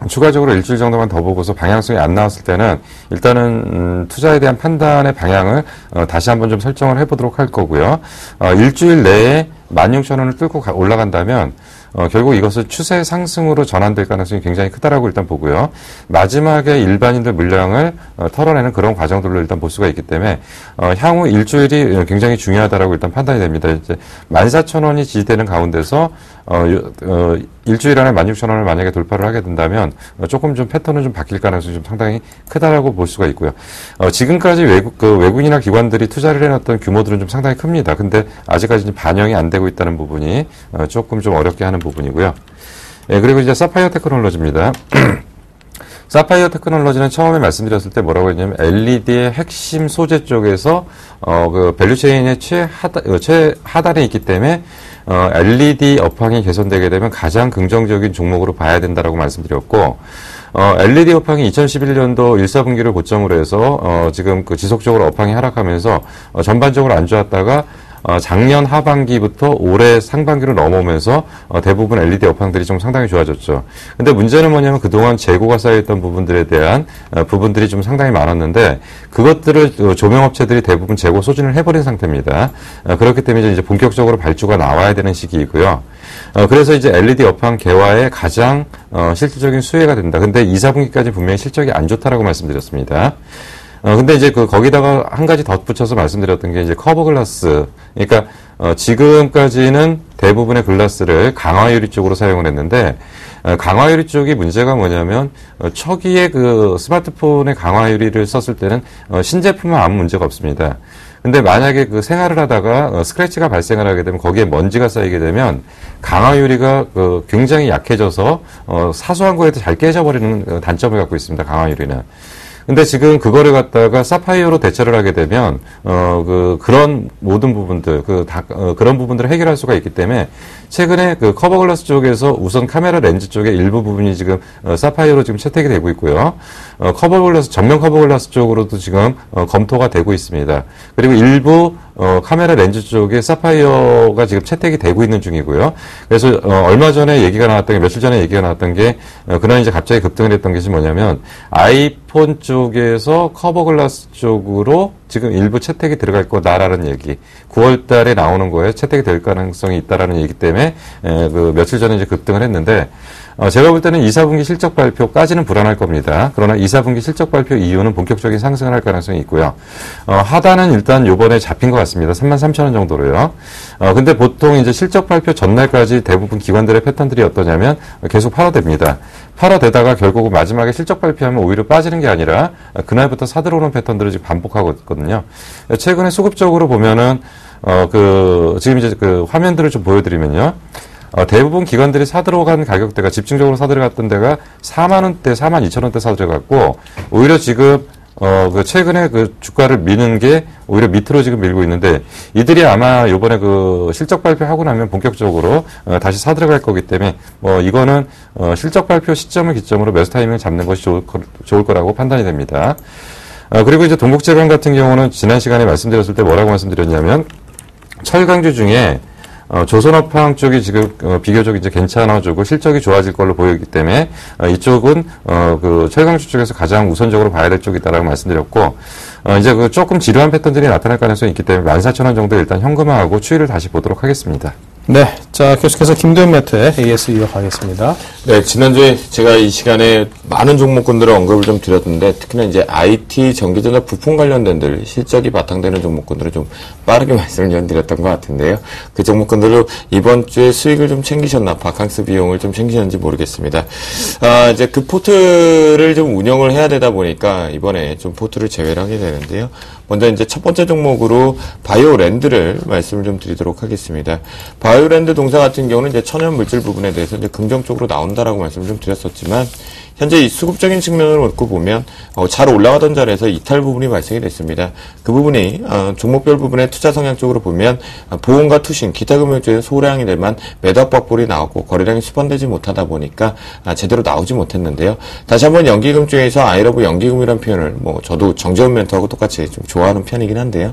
추가적으로 일주일 정도만 더 보고서 방향성이 안 나왔을 때는 일단은 투자에 대한 판단의 방향을 다시 한번 좀 설정을 해보도록 할 거고요. 일주일 내에 16,000원을 뚫고 올라간다면 결국 이것은 추세 상승으로 전환될 가능성이 굉장히 크다라고 일단 보고요. 마지막에 일반인들 물량을 털어내는 그런 과정들로 일단 볼 수가 있기 때문에 향후 일주일이 굉장히 중요하다라고 일단 판단이 됩니다. 이제 14,000원이 지지되는 가운데서 일주일 안에 16,000원을 만약에 돌파를 하게 된다면 조금 좀 패턴은 좀 바뀔 가능성이 좀 상당히 크다라고 볼 수가 있고요. 지금까지 외국인이나 기관들이 투자를 해놨던 규모들은 좀 상당히 큽니다. 근데 아직까지 반영이 안 되고 있다는 부분이 조금 좀 어렵게 하는 부분이고요. 그리고 이제 사파이어 테크놀로지입니다. 사파이어 테크놀로지는 처음에 말씀드렸을 때 뭐라고 했냐면 LED의 핵심 소재 쪽에서 밸류체인의 최하단에 있기 때문에 LED 업황이 개선되게 되면 가장 긍정적인 종목으로 봐야 된다라고 말씀드렸고, LED 업황이 2011년도 1, 4분기를 고점으로 해서 지금 지속적으로 업황이 하락하면서 전반적으로 안 좋았다가 작년 하반기부터 올해 상반기로 넘어오면서 대부분 LED 업황들이 좀 상당히 좋아졌죠. 근데 문제는 뭐냐면 그동안 재고가 쌓여있던 부분들에 대한 부분들이 좀 상당히 많았는데 그것들을 조명업체들이 대부분 재고 소진을 해버린 상태입니다. 그렇기 때문에 이제 본격적으로 발주가 나와야 되는 시기이고요. 그래서 이제 LED 업황 개화에 가장 실질적인 수혜가 된다. 근데 2, 4분기까지 분명히 실적이 안 좋다라고 말씀드렸습니다. 근데 이제 거기다가 한 가지 덧붙여서 말씀드렸던 게 이제 커버 글라스. 그러니까, 지금까지는 대부분의 글라스를 강화 유리 쪽으로 사용을 했는데, 강화 유리 쪽이 문제가 뭐냐면, 초기에 스마트폰의 강화 유리를 썼을 때는, 신제품은 아무 문제가 없습니다. 근데 만약에 생활을 하다가 스크래치가 발생을 하게 되면 거기에 먼지가 쌓이게 되면 강화 유리가 굉장히 약해져서 사소한 거에도 잘 깨져버리는 단점을 갖고 있습니다. 강화 유리는. 근데 지금 그거를 갖다가 사파이어로 대체를 하게 되면 그런 모든 부분들 그런 부분들을 해결할 수가 있기 때문에 최근에 커버 글라스 쪽에서 우선 카메라 렌즈 쪽에 일부 부분이 지금 사파이어로 지금 채택이 되고 있고요. 커버 글라스 전면 커버 글라스 쪽으로도 지금 검토가 되고 있습니다. 그리고 일부 카메라 렌즈 쪽에 사파이어가 지금 채택이 되고 있는 중이고요. 그래서 얼마 전에 얘기가 나왔던 게 며칠 전에 얘기가 나왔던 게 그날 이제 갑자기 급등을 했던 것이 뭐냐면 아이폰 쪽에서 커버 글라스 쪽으로 지금 일부 채택이 들어갈 거다라는 얘기. 9월 달에 나오는 거에 채택이 될 가능성이 있다라는 얘기 때문에 며칠 전에 이제 급등을 했는데 제가 볼 때는 2, 4분기 실적 발표까지는 불안할 겁니다. 그러나 2, 4분기 실적 발표 이후는 본격적인 상승을 할 가능성이 있고요. 하단은 일단 요번에 잡힌 것 같습니다. 33,000원 정도로요. 근데 보통 이제 실적 발표 전날까지 대부분 기관들의 패턴들이 어떠냐면 계속 팔아댑니다. 팔아대다가 결국은 마지막에 실적 발표하면 오히려 빠지는 게 아니라 그날부터 사들어오는 패턴들을 지금 반복하고 있거든요. 최근에 수급적으로 보면은 지금 이제 화면들을 좀 보여드리면요. 대부분 기관들이 사들어간 가격대가 집중적으로 사들어갔던 데가 4만원대, 42,000원대 사들어갔고, 오히려 지금, 최근에 주가를 미는 게 오히려 밑으로 지금 밀고 있는데, 이들이 아마 요번에 실적 발표하고 나면 본격적으로, 다시 사들어갈 거기 때문에, 이거는, 실적 발표 시점을 기점으로 매수 타이밍을 잡는 것이 좋을 거라고 판단이 됩니다. 그리고 이제 동국제강 같은 경우는 지난 시간에 말씀드렸을 때 뭐라고 말씀드렸냐면, 철강주 중에, 조선업황 쪽이 지금 비교적 이제 괜찮아지고 실적이 좋아질 걸로 보이기 때문에 이쪽은 철강주 쪽에서 가장 우선적으로 봐야 될 쪽이다라고 말씀드렸고 이제 조금 지루한 패턴들이 나타날 가능성이 있기 때문에 14,000원 정도 일단 현금화하고 추이를 다시 보도록 하겠습니다. 네, 자 계속해서 김도현 매트의 AS 이어가겠습니다. 네, 지난주에 제가 이 시간에 많은 종목군들을 언급을 좀 드렸는데, 특히나 이제 IT, 전기전자 부품 관련된들, 실적이 바탕되는 종목군들을 좀 빠르게 말씀을 좀 드렸던 것 같은데요. 그 종목군들로 이번 주에 수익을 좀 챙기셨나, 바캉스 비용을 좀 챙기셨는지 모르겠습니다. 이제 그 포트를 좀 운영을 해야 되다 보니까 이번에 좀 포트를 제외를 하게 되는데요. 먼저 이제 첫 번째 종목으로 바이오랜드를 말씀을 좀 드리도록 하겠습니다. 바이오랜드 동사 같은 경우는 이제 천연 물질 부분에 대해서 이제 긍정적으로 나온다라고 말씀을 좀 드렸었지만, 현재 이 수급적인 측면으로 놓고 보면 잘 올라가던 자리에서 이탈 부분이 발생이 됐습니다. 그 부분이 종목별 부분의 투자 성향 쪽으로 보면 보험과 투신, 기타 금융 쪽에 소량이 되만 매도 압박볼이 나오고 거래량이 수반되지 못하다 보니까 제대로 나오지 못했는데요. 다시 한번 연기금 쪽에서 아이러브 연기금이라는 표현을 저도 정재훈 멘토하고 똑같이 좀 좋아하는 편이긴 한데요.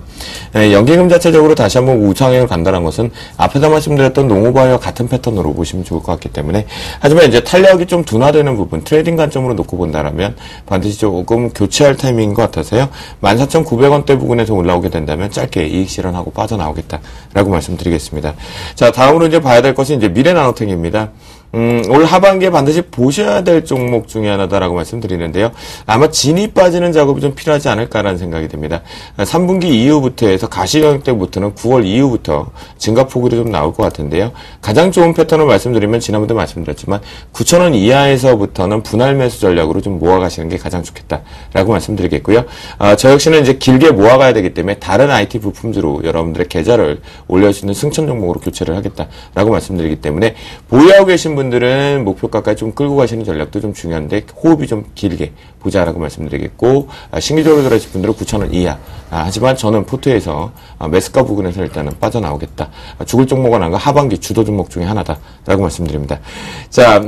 연기금 자체적으로 다시 한번 우상향을 간다는 것은 앞에서 말씀드렸던 농후바이와 같은 패턴으로 보시면 좋을 것 같기 때문에, 하지만 이제 탄력이 좀 둔화되는 부분, 트레이딩 관점으로 놓고 본다면 반드시 조금 교체할 타이밍인 것 같아서요. 14,900원대 부근에서 올라오게 된다면 짧게 이익 실현하고 빠져나오겠다라고 말씀드리겠습니다. 자, 다음으로 이제 봐야 될 것이 이제 미래나노텍입니다. 올 하반기에 반드시 보셔야 될 종목 중에 하나다라고 말씀드리는데요. 아마 진이 빠지는 작업이 좀 필요하지 않을까라는 생각이 듭니다. 3분기 이후부터 해서 가시경영 때부터는 9월 이후부터 증가폭이 좀 나올 것 같은데요. 가장 좋은 패턴을 말씀드리면 지난번에도 말씀드렸지만 9,000원 이하에서부터는 분할 매수 전략으로 좀 모아가시는 게 가장 좋겠다라고 말씀드리겠고요. 저 역시는 이제 길게 모아가야 되기 때문에 다른 IT 부품주로 여러분들의 계좌를 올릴 수 있는 승천 종목으로 교체를 하겠다라고 말씀드리기 때문에, 보유하고 계신 분들은 목표가까지 좀 끌고 가시는 전략도 좀 중요한데 호흡이 좀 길게 보자라고 말씀드리겠고, 신기적으로 들어가실 분들은 9,000원 이하. 하지만 저는 포트에서 매수가 부근에서 일단은 빠져나오겠다. 죽을 종목은 아니고 하반기 주도 종목 중에 하나다라고 말씀드립니다. 자,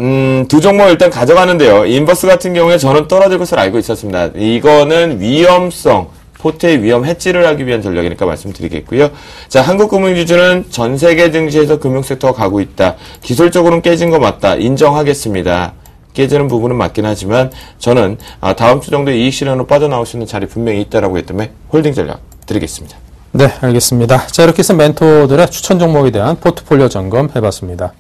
두 종목 일단 가져가는데요. 인버스 같은 경우에 저는 떨어질 것을 알고 있었습니다. 이거는 위험성, 포트의 위험 해지를 하기 위한 전략이니까 말씀드리겠고요. 자, 한국금융지주는 전 세계 증시에서 금융섹터가 가고 있다. 기술적으로는 깨진 거 맞다. 인정하겠습니다. 깨지는 부분은 맞긴 하지만 저는 다음 주 정도에 이익 실현으로 빠져나올 수 있는 자리 분명히 있다라고 했기 때문에 홀딩 전략 드리겠습니다. 네, 알겠습니다. 자, 이렇게 해서 멘토들의 추천 종목에 대한 포트폴리오 점검 해봤습니다.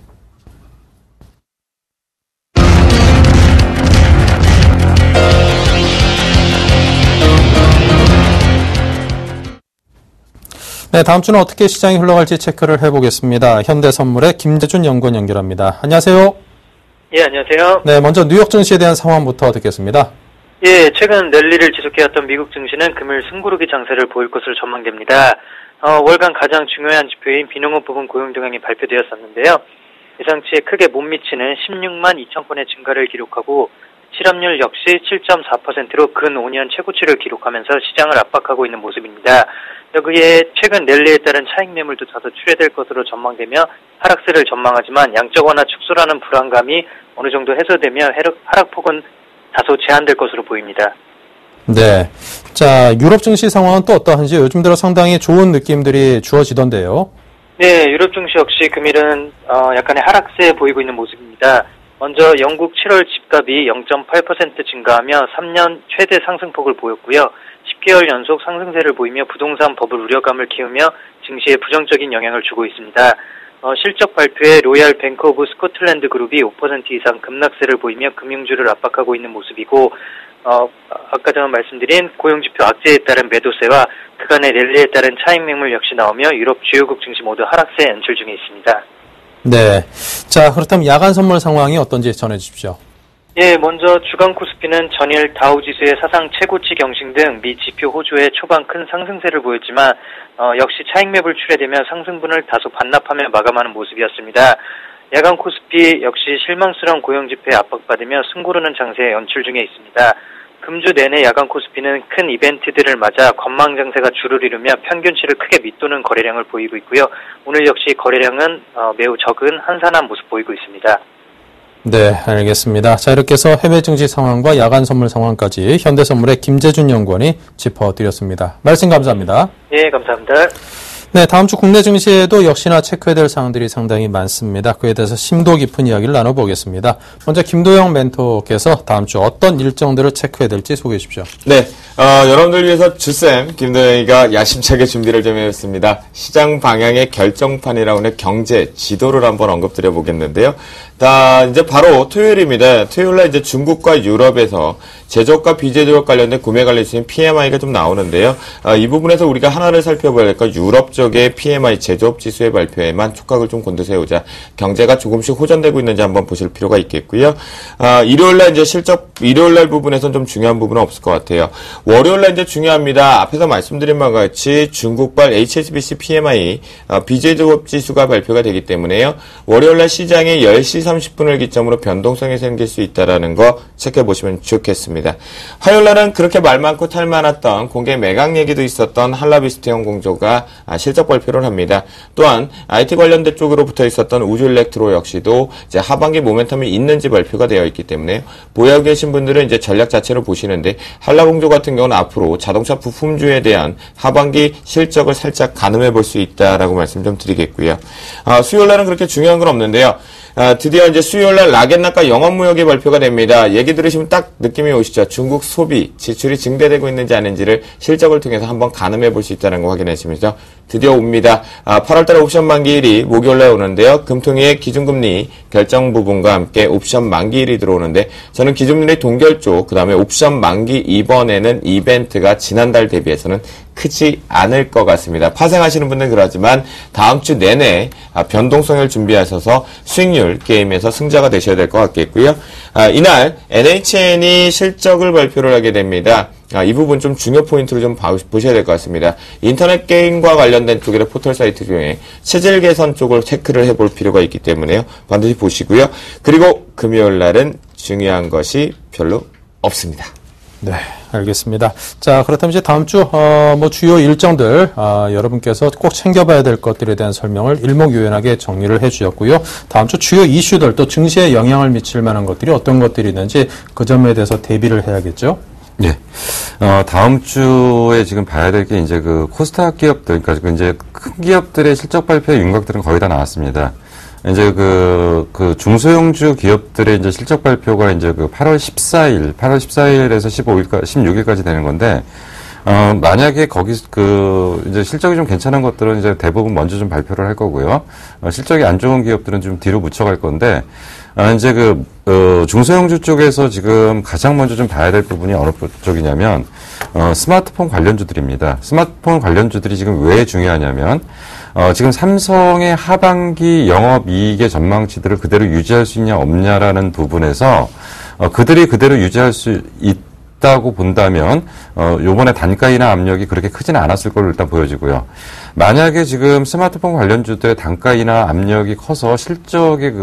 네, 다음 주는 어떻게 시장이 흘러갈지 체크를 해보겠습니다. 현대선물의 김재준 연구원 연결합니다. 안녕하세요. 예, 안녕하세요. 네, 먼저 뉴욕 증시에 대한 상황부터 듣겠습니다. 예, 최근 랠리를 지속해왔던 미국 증시는 금요일 승부르기 장세를 보일 것으로 전망됩니다. 월간 가장 중요한 지표인 비농업 부분 고용 동향이 발표되었었는데요. 예상치에 크게 못 미치는 16만 2천 건의 증가를 기록하고 실업률 역시 7.4%로 근 5년 최고치를 기록하면서 시장을 압박하고 있는 모습입니다. 여기에 최근 랠리에 따른 차익 매물도 다소 출회될 것으로 전망되며 하락세를 전망하지만 양적 완화 축소라는 불안감이 어느 정도 해소되며 하락폭은 다소 제한될 것으로 보입니다. 네. 자, 유럽 증시 상황은 또 어떠한지 요즘 들어 상당히 좋은 느낌들이 주어지던데요. 네, 유럽 증시 역시 금일은 약간의 하락세 보이고 있는 모습입니다. 먼저 영국 7월 집값이 0.8% 증가하며 3년 최대 상승폭을 보였고요. 10개월 연속 상승세를 보이며 부동산 버블 우려감을 키우며 증시에 부정적인 영향을 주고 있습니다. 실적 발표에 로얄 뱅크 오브 스코틀랜드 그룹이 5% 이상 급락세를 보이며 금융주를 압박하고 있는 모습이고, 아까 전에 말씀드린 고용지표 악재에 따른 매도세와 그간의 랠리에 따른 차익 매물 역시 나오며 유럽 주요국 증시 모두 하락세 연출 중에 있습니다. 네. 자, 그렇다면 야간 선물 상황이 어떤지 전해주십시오. 예, 먼저 주간 코스피는 전일 다우지수의 사상 최고치 경신 등 미 지표 호조의 초반 큰 상승세를 보였지만 역시 차익 매물 출회되며 상승분을 다소 반납하며 마감하는 모습이었습니다. 야간 코스피 역시 실망스러운 고용지표에 압박받으며 숨고르는 장세에 연출 중에 있습니다. 금주 내내 야간 코스피는 큰 이벤트들을 맞아 관망 장세가 주를 이루며 평균치를 크게 밑도는 거래량을 보이고 있고요. 오늘 역시 거래량은 매우 적은 한산한 모습 보이고 있습니다. 네, 알겠습니다. 자, 이렇게 해서 해외 증시 상황과 야간 선물 상황까지 현대선물의 김재준 연구원이 짚어드렸습니다. 말씀 감사합니다. 예, 감사합니다. 네, 다음 주 국내 증시에도 역시나 체크해야 될 사항들이 상당히 많습니다. 그에 대해서 심도 깊은 이야기를 나눠보겠습니다. 먼저 김도영 멘토께서 다음 주 어떤 일정들을 체크해야 될지 소개해 주십시오. 네, 여러분들 위해서 주쌤 김도영이가 야심차게 준비를 좀 해왔습니다. 시장 방향의 결정판이라고 하는 경제 지도를 한번 언급드려 보겠는데요. 이제 바로 토요일입니다. 토요일날 이제 중국과 유럽에서 제조업과 비제조업 관련된 구매 관련 지수인 PMI가 좀 나오는데요. 이 부분에서 우리가 하나를 살펴봐야 할 건 유럽 쪽의 PMI 제조업 지수의 발표에만 촉각을 좀 곤두세우자 경제가 조금씩 호전되고 있는지 한번 보실 필요가 있겠고요. 일요일날 이제 일요일날 부분에서는 좀 중요한 부분은 없을 것 같아요. 월요일날 이제 중요합니다. 앞에서 말씀드린 바와 같이 중국발 HSBC PMI 비제조업 지수가 발표가 되기 때문에요. 월요일날 시장에 10시 30분을 기점으로 변동성이 생길 수 있다는 거 체크해 보시면 좋겠습니다. 화요일날은 그렇게 말 많고 탈 많았던 공개 매각 얘기도 있었던 한라비스트형 공조가 실적 발표를 합니다. 또한 IT 관련된 쪽으로 붙어 있었던 우주일렉트로 역시도 이제 하반기 모멘텀이 있는지 발표가 되어 있기 때문에 보유하고 계신 분들은 이제 전략 자체를 보시는데 한라공조 같은 경우는 앞으로 자동차 부품주에 대한 하반기 실적을 살짝 가늠해 볼 수 있다라고 말씀 좀 드리겠고요. 수요일날은 그렇게 중요한 건 없는데요. 드디어 이제 수요일날 락앤락과 영업무역이 발표가 됩니다. 얘기 들으시면 딱 느낌이 오시죠? 중국 소비, 지출이 증대되고 있는지 아닌지를 실적을 통해서 한번 가늠해 볼 수 있다는 거 확인하시면서 드디어 옵니다. 8월달에 옵션 만기일이 목요일날 오는데요. 금통위의 기준금리 결정 부분과 함께 옵션 만기일이 들어오는데 저는 기준금리 동결 쪽, 그 다음에 옵션 만기 이번에는 이벤트가 지난달 대비해서는 크지 않을 것 같습니다. 파생하시는 분들은 그러지만 다음 주 내내 변동성을 준비하셔서 수익률 게임에서 승자가 되셔야 될 것 같겠고요. 이날 NHN이 실적을 발표를 하게 됩니다. 이 부분 좀 중요 포인트로 좀 보셔야 될 것 같습니다. 인터넷 게임과 관련된 쪽의 포털 사이트 중에 체질 개선 쪽을 체크를 해볼 필요가 있기 때문에요. 반드시 보시고요. 그리고 금요일 날은 중요한 것이 별로 없습니다. 네, 알겠습니다. 자, 그렇다면 이제 다음 주, 주요 일정들, 여러분께서 꼭 챙겨봐야 될 것들에 대한 설명을 일목요연하게 정리를 해 주셨고요. 다음 주 주요 이슈들, 또 증시에 영향을 미칠 만한 것들이 어떤 것들이 있는지 그 점에 대해서 대비를 해야겠죠? 네. 다음 주에 지금 봐야 될 게 이제 그 코스닥 기업들, 그러니까 이제 큰 기업들의 실적 발표의 윤곽들은 거의 다 나왔습니다. 이제 그 중소형주 기업들의 이제 실적 발표가 이제 그 8월 14일에서 16일까지 되는 건데, 만약에 이제 실적이 좀 괜찮은 것들은 이제 대부분 먼저 좀 발표를 할 거고요. 실적이 안 좋은 기업들은 좀 뒤로 묻혀갈 건데, 이제 중소형주 쪽에서 지금 가장 먼저 좀 봐야 될 부분이 어느 쪽이냐면, 스마트폰 관련주들입니다. 스마트폰 관련주들이 지금 왜 중요하냐면, 지금 삼성의 하반기 영업이익의 전망치들을 그대로 유지할 수 있냐 없냐라는 부분에서 그들이 그대로 유지할 수 있다고 본다면 요번에 단가인하 압력이 그렇게 크지는 않았을 걸로 일단 보여지고요. 만약에 지금 스마트폰 관련주들의 단가인하 압력이 커서 실적의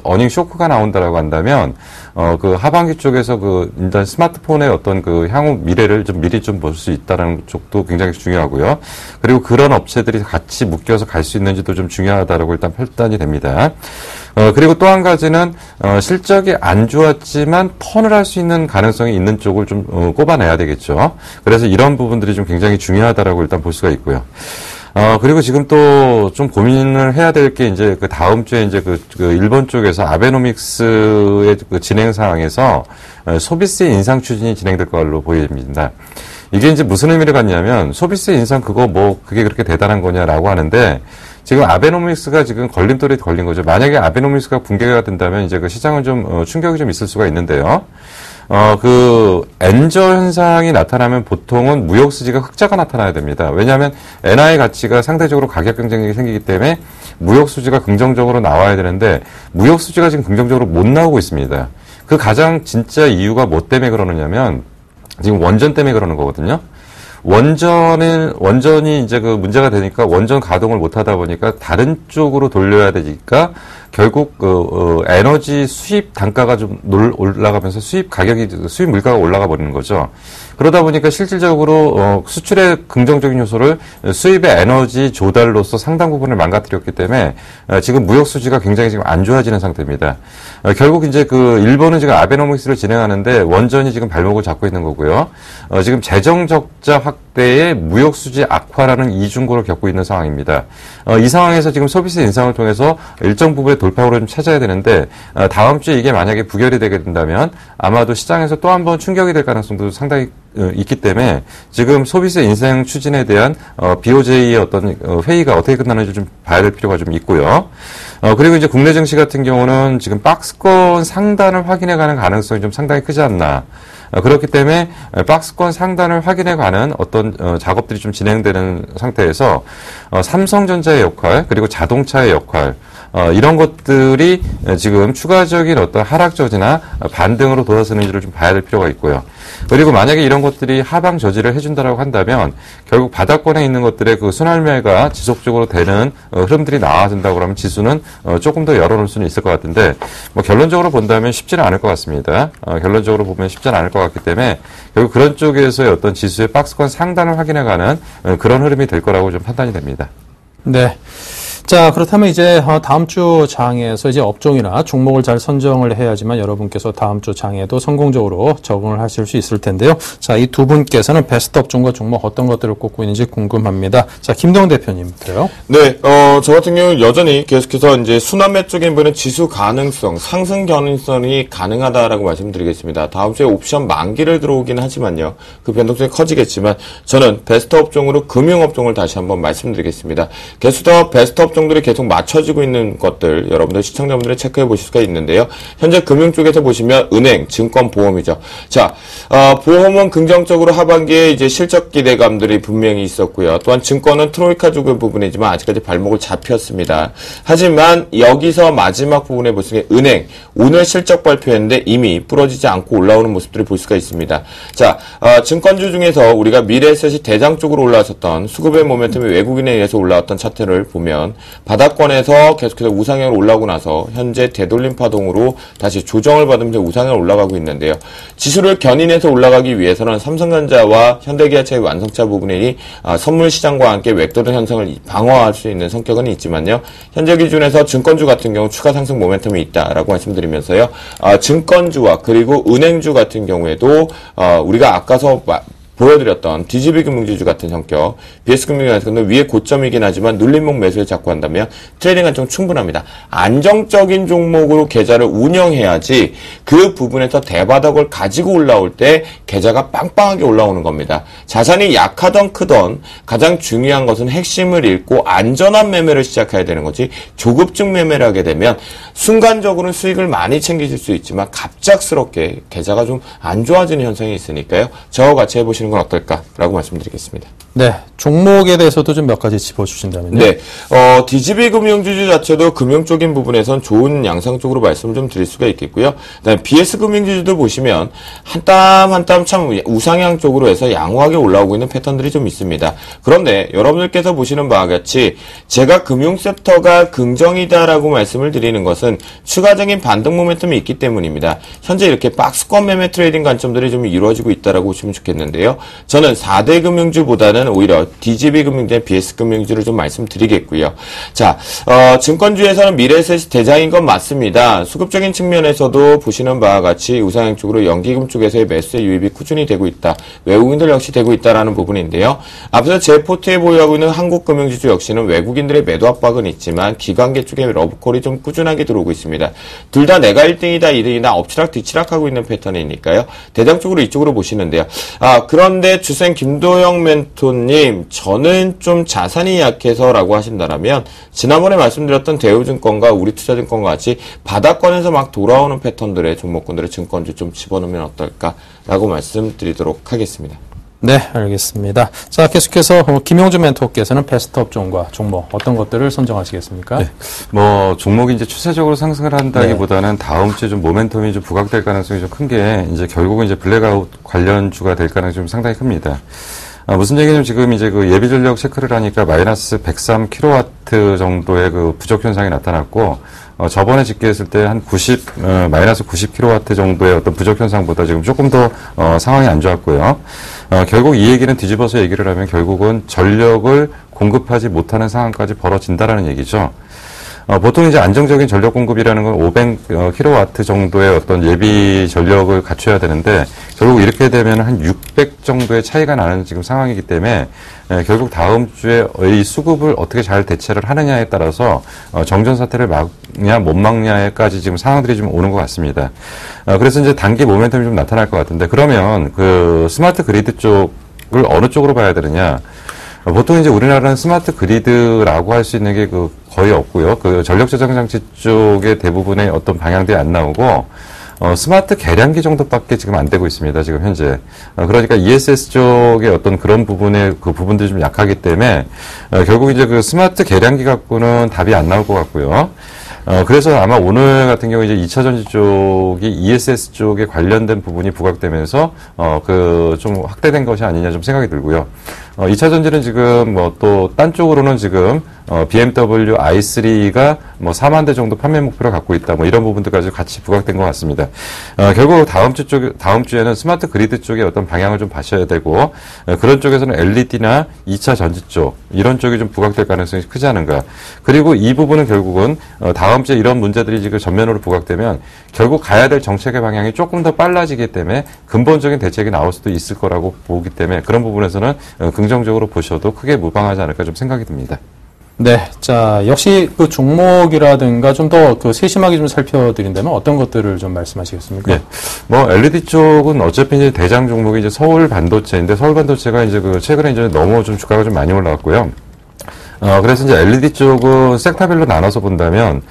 어닝 쇼크가 나온다라고 한다면 하반기 쪽에서 일단 스마트폰의 어떤 향후 미래를 좀 미리 좀 볼 수 있다는 쪽도 굉장히 중요하고요. 그리고 그런 업체들이 같이 묶여서 갈 수 있는지도 좀 중요하다라고 일단 판단이 됩니다. 그리고 또 한 가지는 실적이 안 좋았지만 턴을 할 수 있는 가능성이 있는 쪽을 좀 꼽아내야 되겠죠. 그래서 이런 부분들이 좀 굉장히 중요하다라고 일단 볼 수가 있고요. 그리고 지금 또 좀 고민을 해야 될 게 이제 다음 주에 이제 일본 쪽에서 아베노믹스의 진행 상황에서 소비세 인상 추진이 진행될 걸로 보입니다. 이게 이제 무슨 의미를 갖냐면 소비세 인상 그게 그렇게 대단한 거냐라고 하는데 지금 아베노믹스가 지금 걸림돌에 걸린 거죠. 만약에 아베노믹스가 붕괴가 된다면 이제 시장은 좀 충격이 좀 있을 수가 있는데요. 엔저 현상이 나타나면 보통은 무역 수지가 흑자가 나타나야 됩니다. 왜냐하면 엔화의 가치가 상대적으로 가격 경쟁력이 생기기 때문에 무역 수지가 긍정적으로 나와야 되는데 무역 수지가 지금 긍정적으로 못 나오고 있습니다. 그 가장 진짜 이유가 뭐 때문에 그러느냐면 지금 원전 때문에 그러는 거거든요. 원전이 이제 문제가 되니까 원전 가동을 못 하다 보니까 다른 쪽으로 돌려야 되니까 결국 에너지 수입 단가가 좀 올라가면서 수입 물가가 올라가 버리는 거죠. 그러다 보니까 실질적으로 수출의 긍정적인 요소를 수입의 에너지 조달로서 상당 부분을 망가뜨렸기 때문에 지금 무역 수지가 굉장히 지금 안 좋아지는 상태입니다. 결국 이제 일본은 지금 아베노믹스를 진행하는데 원전이 지금 발목을 잡고 있는 거고요. 지금 재정 적자 역대의 무역 수지 악화라는 이중고를 겪고 있는 상황입니다. 이 상황에서 지금 소비세 인상을 통해서 일정 부분의 돌파구를 좀 찾아야 되는데 다음 주에 이게 만약에 부결이 되게 된다면 아마도 시장에서 또 한 번 충격이 될 가능성도 상당히 있기 때문에 지금 소비세 인상 추진에 대한 BOJ의 어떤 회의가 어떻게 끝나는지 좀 봐야 될 필요가 좀 있고요. 그리고 이제 국내 증시 같은 경우는 지금 박스권 상단을 확인해가는 가능성이 좀 상당히 크지 않나. 그렇기 때문에 박스권 상단을 확인해가는 어떤 작업들이 좀 진행되는 상태에서 삼성전자의 역할 그리고 자동차의 역할 이런 것들이 지금 추가적인 어떤 하락 저지나 반등으로 돌아서는지를 좀 봐야 될 필요가 있고요. 그리고 만약에 이런 것들이 하방 저지를 해준다라고 한다면 결국 바닥권에 있는 것들의 그 순환매가 지속적으로 되는 흐름들이 나와준다고 그러면 지수는 조금 더 열어놓을 수는 있을 것 같은데 뭐 결론적으로 본다면 쉽지는 않을 것 같습니다. 결론적으로 보면 쉽지는 않을 것 같기 때문에 결국 그런 쪽에서의 어떤 지수의 박스권 상단을 확인해가는 그런 흐름이 될 거라고 좀 판단이 됩니다. 네. 자, 그렇다면 이제 다음 주 장에서 이제 업종이나 종목을 잘 선정을 해야지만 여러분께서 다음 주 장에도 성공적으로 적응을 하실 수 있을 텐데요. 자, 이 두 분께서는 베스트 업종과 종목 어떤 것들을 꼽고 있는지 궁금합니다. 자, 김동 대표님부터요. 네, 저 같은 경우는 여전히 계속해서 이제 순환매 쪽에 보는 지수 가능성, 상승 가능성이 가능하다라고 말씀드리겠습니다. 다음 주에 옵션 만기를 들어오긴 하지만요. 그 변동성이 커지겠지만 저는 베스트 업종으로 금융업종을 다시 한번 말씀드리겠습니다. 계속해서 베스트 업종들이 계속 맞춰지고 있는 것들 여러분들 시청자분들이 체크해 보실 수가 있는데요. 현재 금융 쪽에서 보시면 은행, 증권, 보험이죠. 자, 보험은 긍정적으로 하반기에 이제 실적 기대감들이 분명히 있었고요. 또한 증권은 트로이카 쪽의 부분이지만 아직까지 발목을 잡혔습니다. 하지만 여기서 마지막 부분에 보시면 은행, 오늘 실적 발표했는데 이미 부러지지 않고 올라오는 모습들을 볼 수가 있습니다. 자, 증권주 중에서 우리가 미래에셋이 대장 쪽으로 올라왔었던 수급의 모멘텀이 외국인에 의해서 올라왔던 차트를 보면 바닥권에서 계속해서 우상향으로 올라오고 나서 현재 되돌림 파동으로 다시 조정을 받으면서 우상향으로 올라가고 있는데요. 지수를 견인해서 올라가기 위해서는 삼성전자와 현대기아차의 완성차 부분이 선물 시장과 함께 웹도전 현상을 방어할 수 있는 성격은 있지만요. 현재 기준에서 증권주 같은 경우 추가 상승 모멘텀이 있다라고 말씀드리면서요. 증권주와 그리고 은행주 같은 경우에도 우리가 아까서 보여드렸던 DGB금융지주 같은 성격, BS금융 같은 경우는 위에 고점이긴 하지만 눌림목 매수에 잡고 한다면 트레이딩 관점 충분합니다. 안정적인 종목으로 계좌를 운영해야지 그 부분에서 대바닥을 가지고 올라올 때 계좌가 빵빵하게 올라오는 겁니다. 자산이 약하던 크던 가장 중요한 것은 핵심을 잃고 안전한 매매를 시작해야 되는 거지 조급증 매매를 하게 되면 순간적으로는 수익을 많이 챙기실 수 있지만 갑작스럽게 계좌가 좀 안 좋아지는 현상이 있으니까요. 저와 같이 해보시는 건 어떨까라고 말씀드리겠습니다. 네, 종목에 대해서도 좀 몇 가지 짚어주신다면요. 네, DGB 금융주주 자체도 금융 쪽인 부분에선 좋은 양상 쪽으로 말씀을 좀 드릴 수가 있겠고요. 그다음에 BS 금융주주도 보시면 한 땀 한 땀 참 우상향 쪽으로 해서 양호하게 올라오고 있는 패턴들이 좀 있습니다. 그런데 여러분들께서 보시는 바와 같이 제가 금융 섹터가 긍정이다라고 말씀을 드리는 것은 추가적인 반등 모멘텀이 있기 때문입니다. 현재 이렇게 박스권 매매 트레이딩 관점들이 좀 이루어지고 있다라고 보시면 좋겠는데요. 저는 4대 금융주보다는 오히려 DGB 금융주나 BS 금융주를 좀 말씀드리겠고요. 자, 증권주에서는 미래에셋이 대장인 건 맞습니다. 수급적인 측면에서도 보시는 바와 같이 우상향 쪽으로 연기금 쪽에서의 매수의 유입이 꾸준히 되고 있다. 외국인들 역시 되고 있다라는 부분인데요. 앞서 제 포트에 보유하고 있는 한국금융지주 역시는 외국인들의 매도 압박은 있지만 기관계 쪽에 러브콜이 좀 꾸준하게 들어오고 있습니다. 둘 다 내가 1등이다 2등이다 엎치락 뒤치락하고 있는 패턴이니까요. 대장적으로 이쪽으로 보시는데요. 그런데 주생 김도영 멘토님, 저는 좀 자산이 약해서라고 하신다면 지난번에 말씀드렸던 대우증권과 우리투자증권과 같이 바닥권에서 막 돌아오는 패턴들의 종목군들의 증권주 좀 집어넣으면 어떨까라고 말씀드리도록 하겠습니다. 네, 알겠습니다. 자, 계속해서 김용준 멘토께서는 베스트 업종과 종목 어떤 것들을 선정하시겠습니까? 네. 뭐 종목이 이제 추세적으로 상승을 한다기보다는 다음 주에 좀 모멘텀이 좀 부각될 가능성이 좀 큰 게 이제 결국은 이제 블랙아웃 관련주가 될 가능성이 좀 상당히 큽니다. 무슨 얘기냐면 지금 이제 그 예비 전력 체크를 하니까 마이너스 103kW 정도의 그 부족 현상이 나타났고, 저번에 집계했을 때 한 마이너스 90kW 정도의 어떤 부족 현상보다 지금 조금 더, 상황이 안 좋았고요. 결국 이 얘기는 뒤집어서 얘기를 하면 결국은 전력을 공급하지 못하는 상황까지 벌어진다라는 얘기죠. 보통 이제 안정적인 전력 공급이라는 건 500kW 정도의 어떤 예비 전력을 갖춰야 되는데 결국 이렇게 되면 한 600 정도의 차이가 나는 지금 상황이기 때문에 결국 다음 주에 이 수급을 어떻게 잘 대체를 하느냐에 따라서 정전 사태를 막냐 못 막냐에까지 지금 상황들이 좀 오는 것 같습니다. 그래서 이제 단기 모멘텀이 좀 나타날 것 같은데 그러면 그 스마트 그리드 쪽을 어느 쪽으로 봐야 되느냐? 보통 이제 우리나라는 스마트 그리드라고 할 수 있는 게 그 거의 없고요. 그 전력 저장 장치 쪽에 대부분의 어떤 방향들이 안 나오고 스마트 계량기 정도밖에 지금 안 되고 있습니다. 지금 현재. 그러니까 ESS 쪽의 어떤 그런 부분의 그 부분들이 좀 약하기 때문에 결국 이제 그 스마트 계량기 갖고는 답이 안 나올 것 같고요. 그래서 아마 오늘 같은 경우 이제 2차 전지 쪽이 ESS 쪽에 관련된 부분이 부각되면서 좀 확대된 것이 아니냐 좀 생각이 들고요. 2차 전지는 지금 뭐 또 딴 쪽으로는 지금 BMW i3가 뭐 4만 대 정도 판매 목표를 갖고 있다. 뭐 이런 부분들까지 같이 부각된 것 같습니다. 결국 다음 주에는 스마트 그리드 쪽의 어떤 방향을 좀 봐셔야 되고 그런 쪽에서는 LED나 2차 전지 쪽 이런 쪽이 좀 부각될 가능성이 크지 않은가. 그리고 이 부분은 결국은 다음 주에 이런 문제들이 지금 전면으로 부각되면 결국 가야 될 정책의 방향이 조금 더 빨라지기 때문에 근본적인 대책이 나올 수도 있을 거라고 보기 때문에 그런 부분에서는 긍정적으로 보셔도 크게 무방하지 않을까 좀 생각이 듭니다. 네. 자, 역시 그 종목이라든가 좀 더 그 세심하게 좀 살펴드린다면 어떤 것들을 좀 말씀하시겠습니까? 네. 뭐, LED 쪽은 어차피 이제 대장 종목이 이제 서울 반도체인데 서울 반도체가 이제 그 최근에 이제 너무 좀 주가가 좀 많이 올라왔고요. 그래서 이제 LED 쪽은 섹터별로 나눠서 본다면,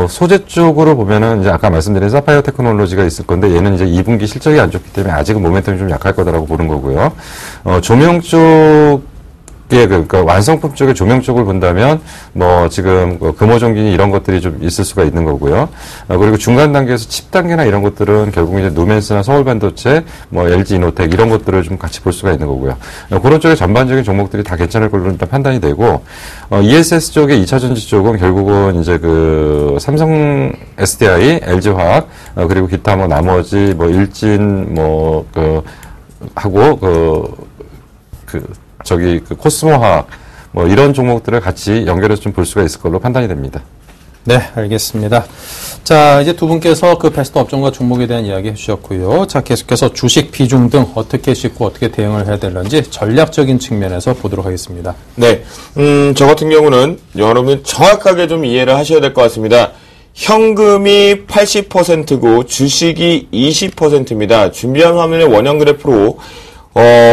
소재 쪽으로 보면은 이제 아까 말씀드린 사파이어 테크놀로지가 있을 건데 얘는 이제 2분기 실적이 안 좋기 때문에 아직은 모멘텀이 좀 약할 거다라고 보는 거고요. 조명 쪽, 그러니까 완성품 쪽의 조명 쪽을 본다면 뭐 지금 금호종기니 이런 것들이 좀 있을 수가 있는 거고요. 그리고 중간 단계에서 칩 단계나 이런 것들은 결국 이제 누멘스나 서울반도체, 뭐 LG 이노텍 이런 것들을 좀 같이 볼 수가 있는 거고요. 그런 쪽의 전반적인 종목들이 다 괜찮을 걸로 일단 판단이 되고 ESS 쪽의 2차 전지 쪽은 결국은 이제 그 삼성 SDI, LG 화학 그리고 기타 뭐 나머지 뭐 일진 뭐 하고 코스모화학, 뭐, 이런 종목들을 같이 연결해서 좀 볼 수가 있을 걸로 판단이 됩니다. 네, 알겠습니다. 자, 이제 두 분께서 그 베스트 업종과 종목에 대한 이야기 해주셨고요. 자, 계속해서 주식 비중 등 어떻게 싣고 어떻게 대응을 해야 될는지 전략적인 측면에서 보도록 하겠습니다. 네. 저 같은 경우는 여러분 정확하게 좀 이해를 하셔야 될 것 같습니다. 현금이 80%고 주식이 20%입니다. 준비한 화면에 원형 그래프로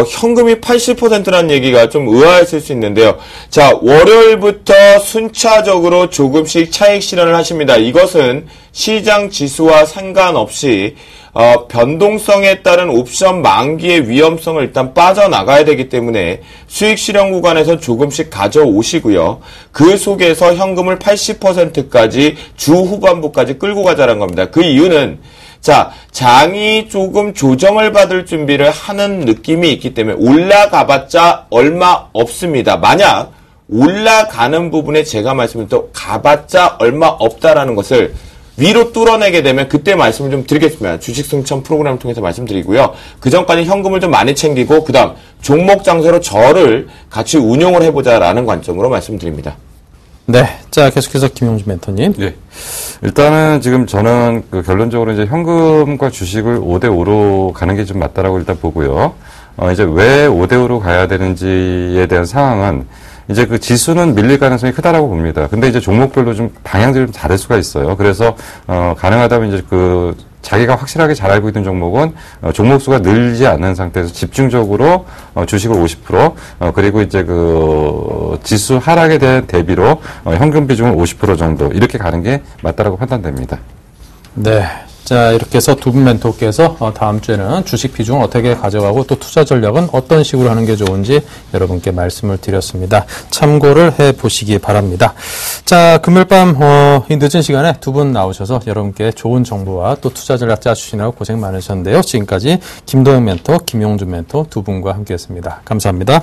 현금이 80%라는 얘기가 좀 의아했을 수 있는데요. 자, 월요일부터 순차적으로 조금씩 차익 실현을 하십니다. 이것은 시장 지수와 상관없이 변동성에 따른 옵션 만기의 위험성을 일단 빠져나가야 되기 때문에 수익 실현 구간에서 조금씩 가져오시고요. 그 속에서 현금을 80%까지 주 후반부까지 끌고 가자는 겁니다. 그 이유는 자, 장이 조금 조정을 받을 준비를 하는 느낌이 있기 때문에 올라가봤자 얼마 없습니다. 만약 올라가는 부분에 제가 말씀을 또 가봤자 얼마 없다라는 것을 위로 뚫어내게 되면 그때 말씀을 좀 드리겠습니다. 주식 승천 프로그램을 통해서 말씀드리고요. 그 전까지 현금을 좀 많이 챙기고 그 다음 종목 장세로 저를 같이 운용을 해보자라는 관점으로 말씀드립니다. 네. 자, 계속해서 김용준 멘토님. 네. 일단은 지금 저는 그 결론적으로 이제 현금과 주식을 5대5로 가는 게 좀 맞다라고 일단 보고요. 이제 왜 5대5로 가야 되는지에 대한 상황은 이제 그 지수는 밀릴 가능성이 크다라고 봅니다. 근데 이제 종목별로 좀 방향들이 좀 다를 수가 있어요. 그래서, 가능하다면 이제 그 자기가 확실하게 잘 알고 있는 종목은 종목 수가 늘지 않는 상태에서 집중적으로 주식을 50% 그리고 이제 그 지수 하락에 대한 대비로 현금 비중을 50% 정도 이렇게 가는 게 맞다라고 판단됩니다. 네. 자, 이렇게 해서 두 분 멘토께서 다음 주에는 주식 비중을 어떻게 가져가고 또 투자 전략은 어떤 식으로 하는 게 좋은지 여러분께 말씀을 드렸습니다. 참고를 해 보시기 바랍니다. 자, 금요일 밤 이 늦은 시간에 두 분 나오셔서 여러분께 좋은 정보와 또 투자 전략 짜주시느라고 고생 많으셨는데요. 지금까지 김도영 멘토, 김용준 멘토 두 분과 함께했습니다. 감사합니다.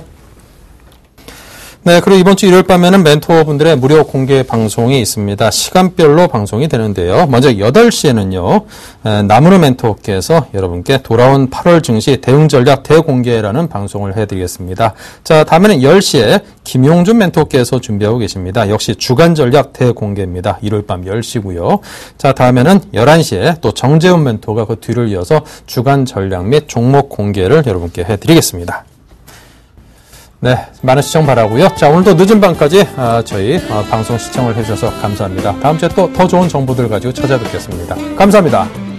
네, 그리고 이번 주 일요일 밤에는 멘토분들의 무료 공개 방송이 있습니다. 시간별로 방송이 되는데요. 먼저 8시에는요, 나무르 멘토께서 여러분께 돌아온 8월 증시 대응 전략 대공개라는 방송을 해드리겠습니다. 자, 다음에는 10시에 김용준 멘토께서 준비하고 계십니다. 역시 주간 전략 대공개입니다. 일요일 밤 10시고요. 자, 다음에는 11시에 또 정재훈 멘토가 그 뒤를 이어서 주간 전략 및 종목 공개를 여러분께 해드리겠습니다. 네, 많은 시청 바라고요. 자, 오늘도 늦은 밤까지 저희 방송 시청을 해주셔서 감사합니다. 다음 주에 또 더 좋은 정보들 가지고 찾아뵙겠습니다. 감사합니다.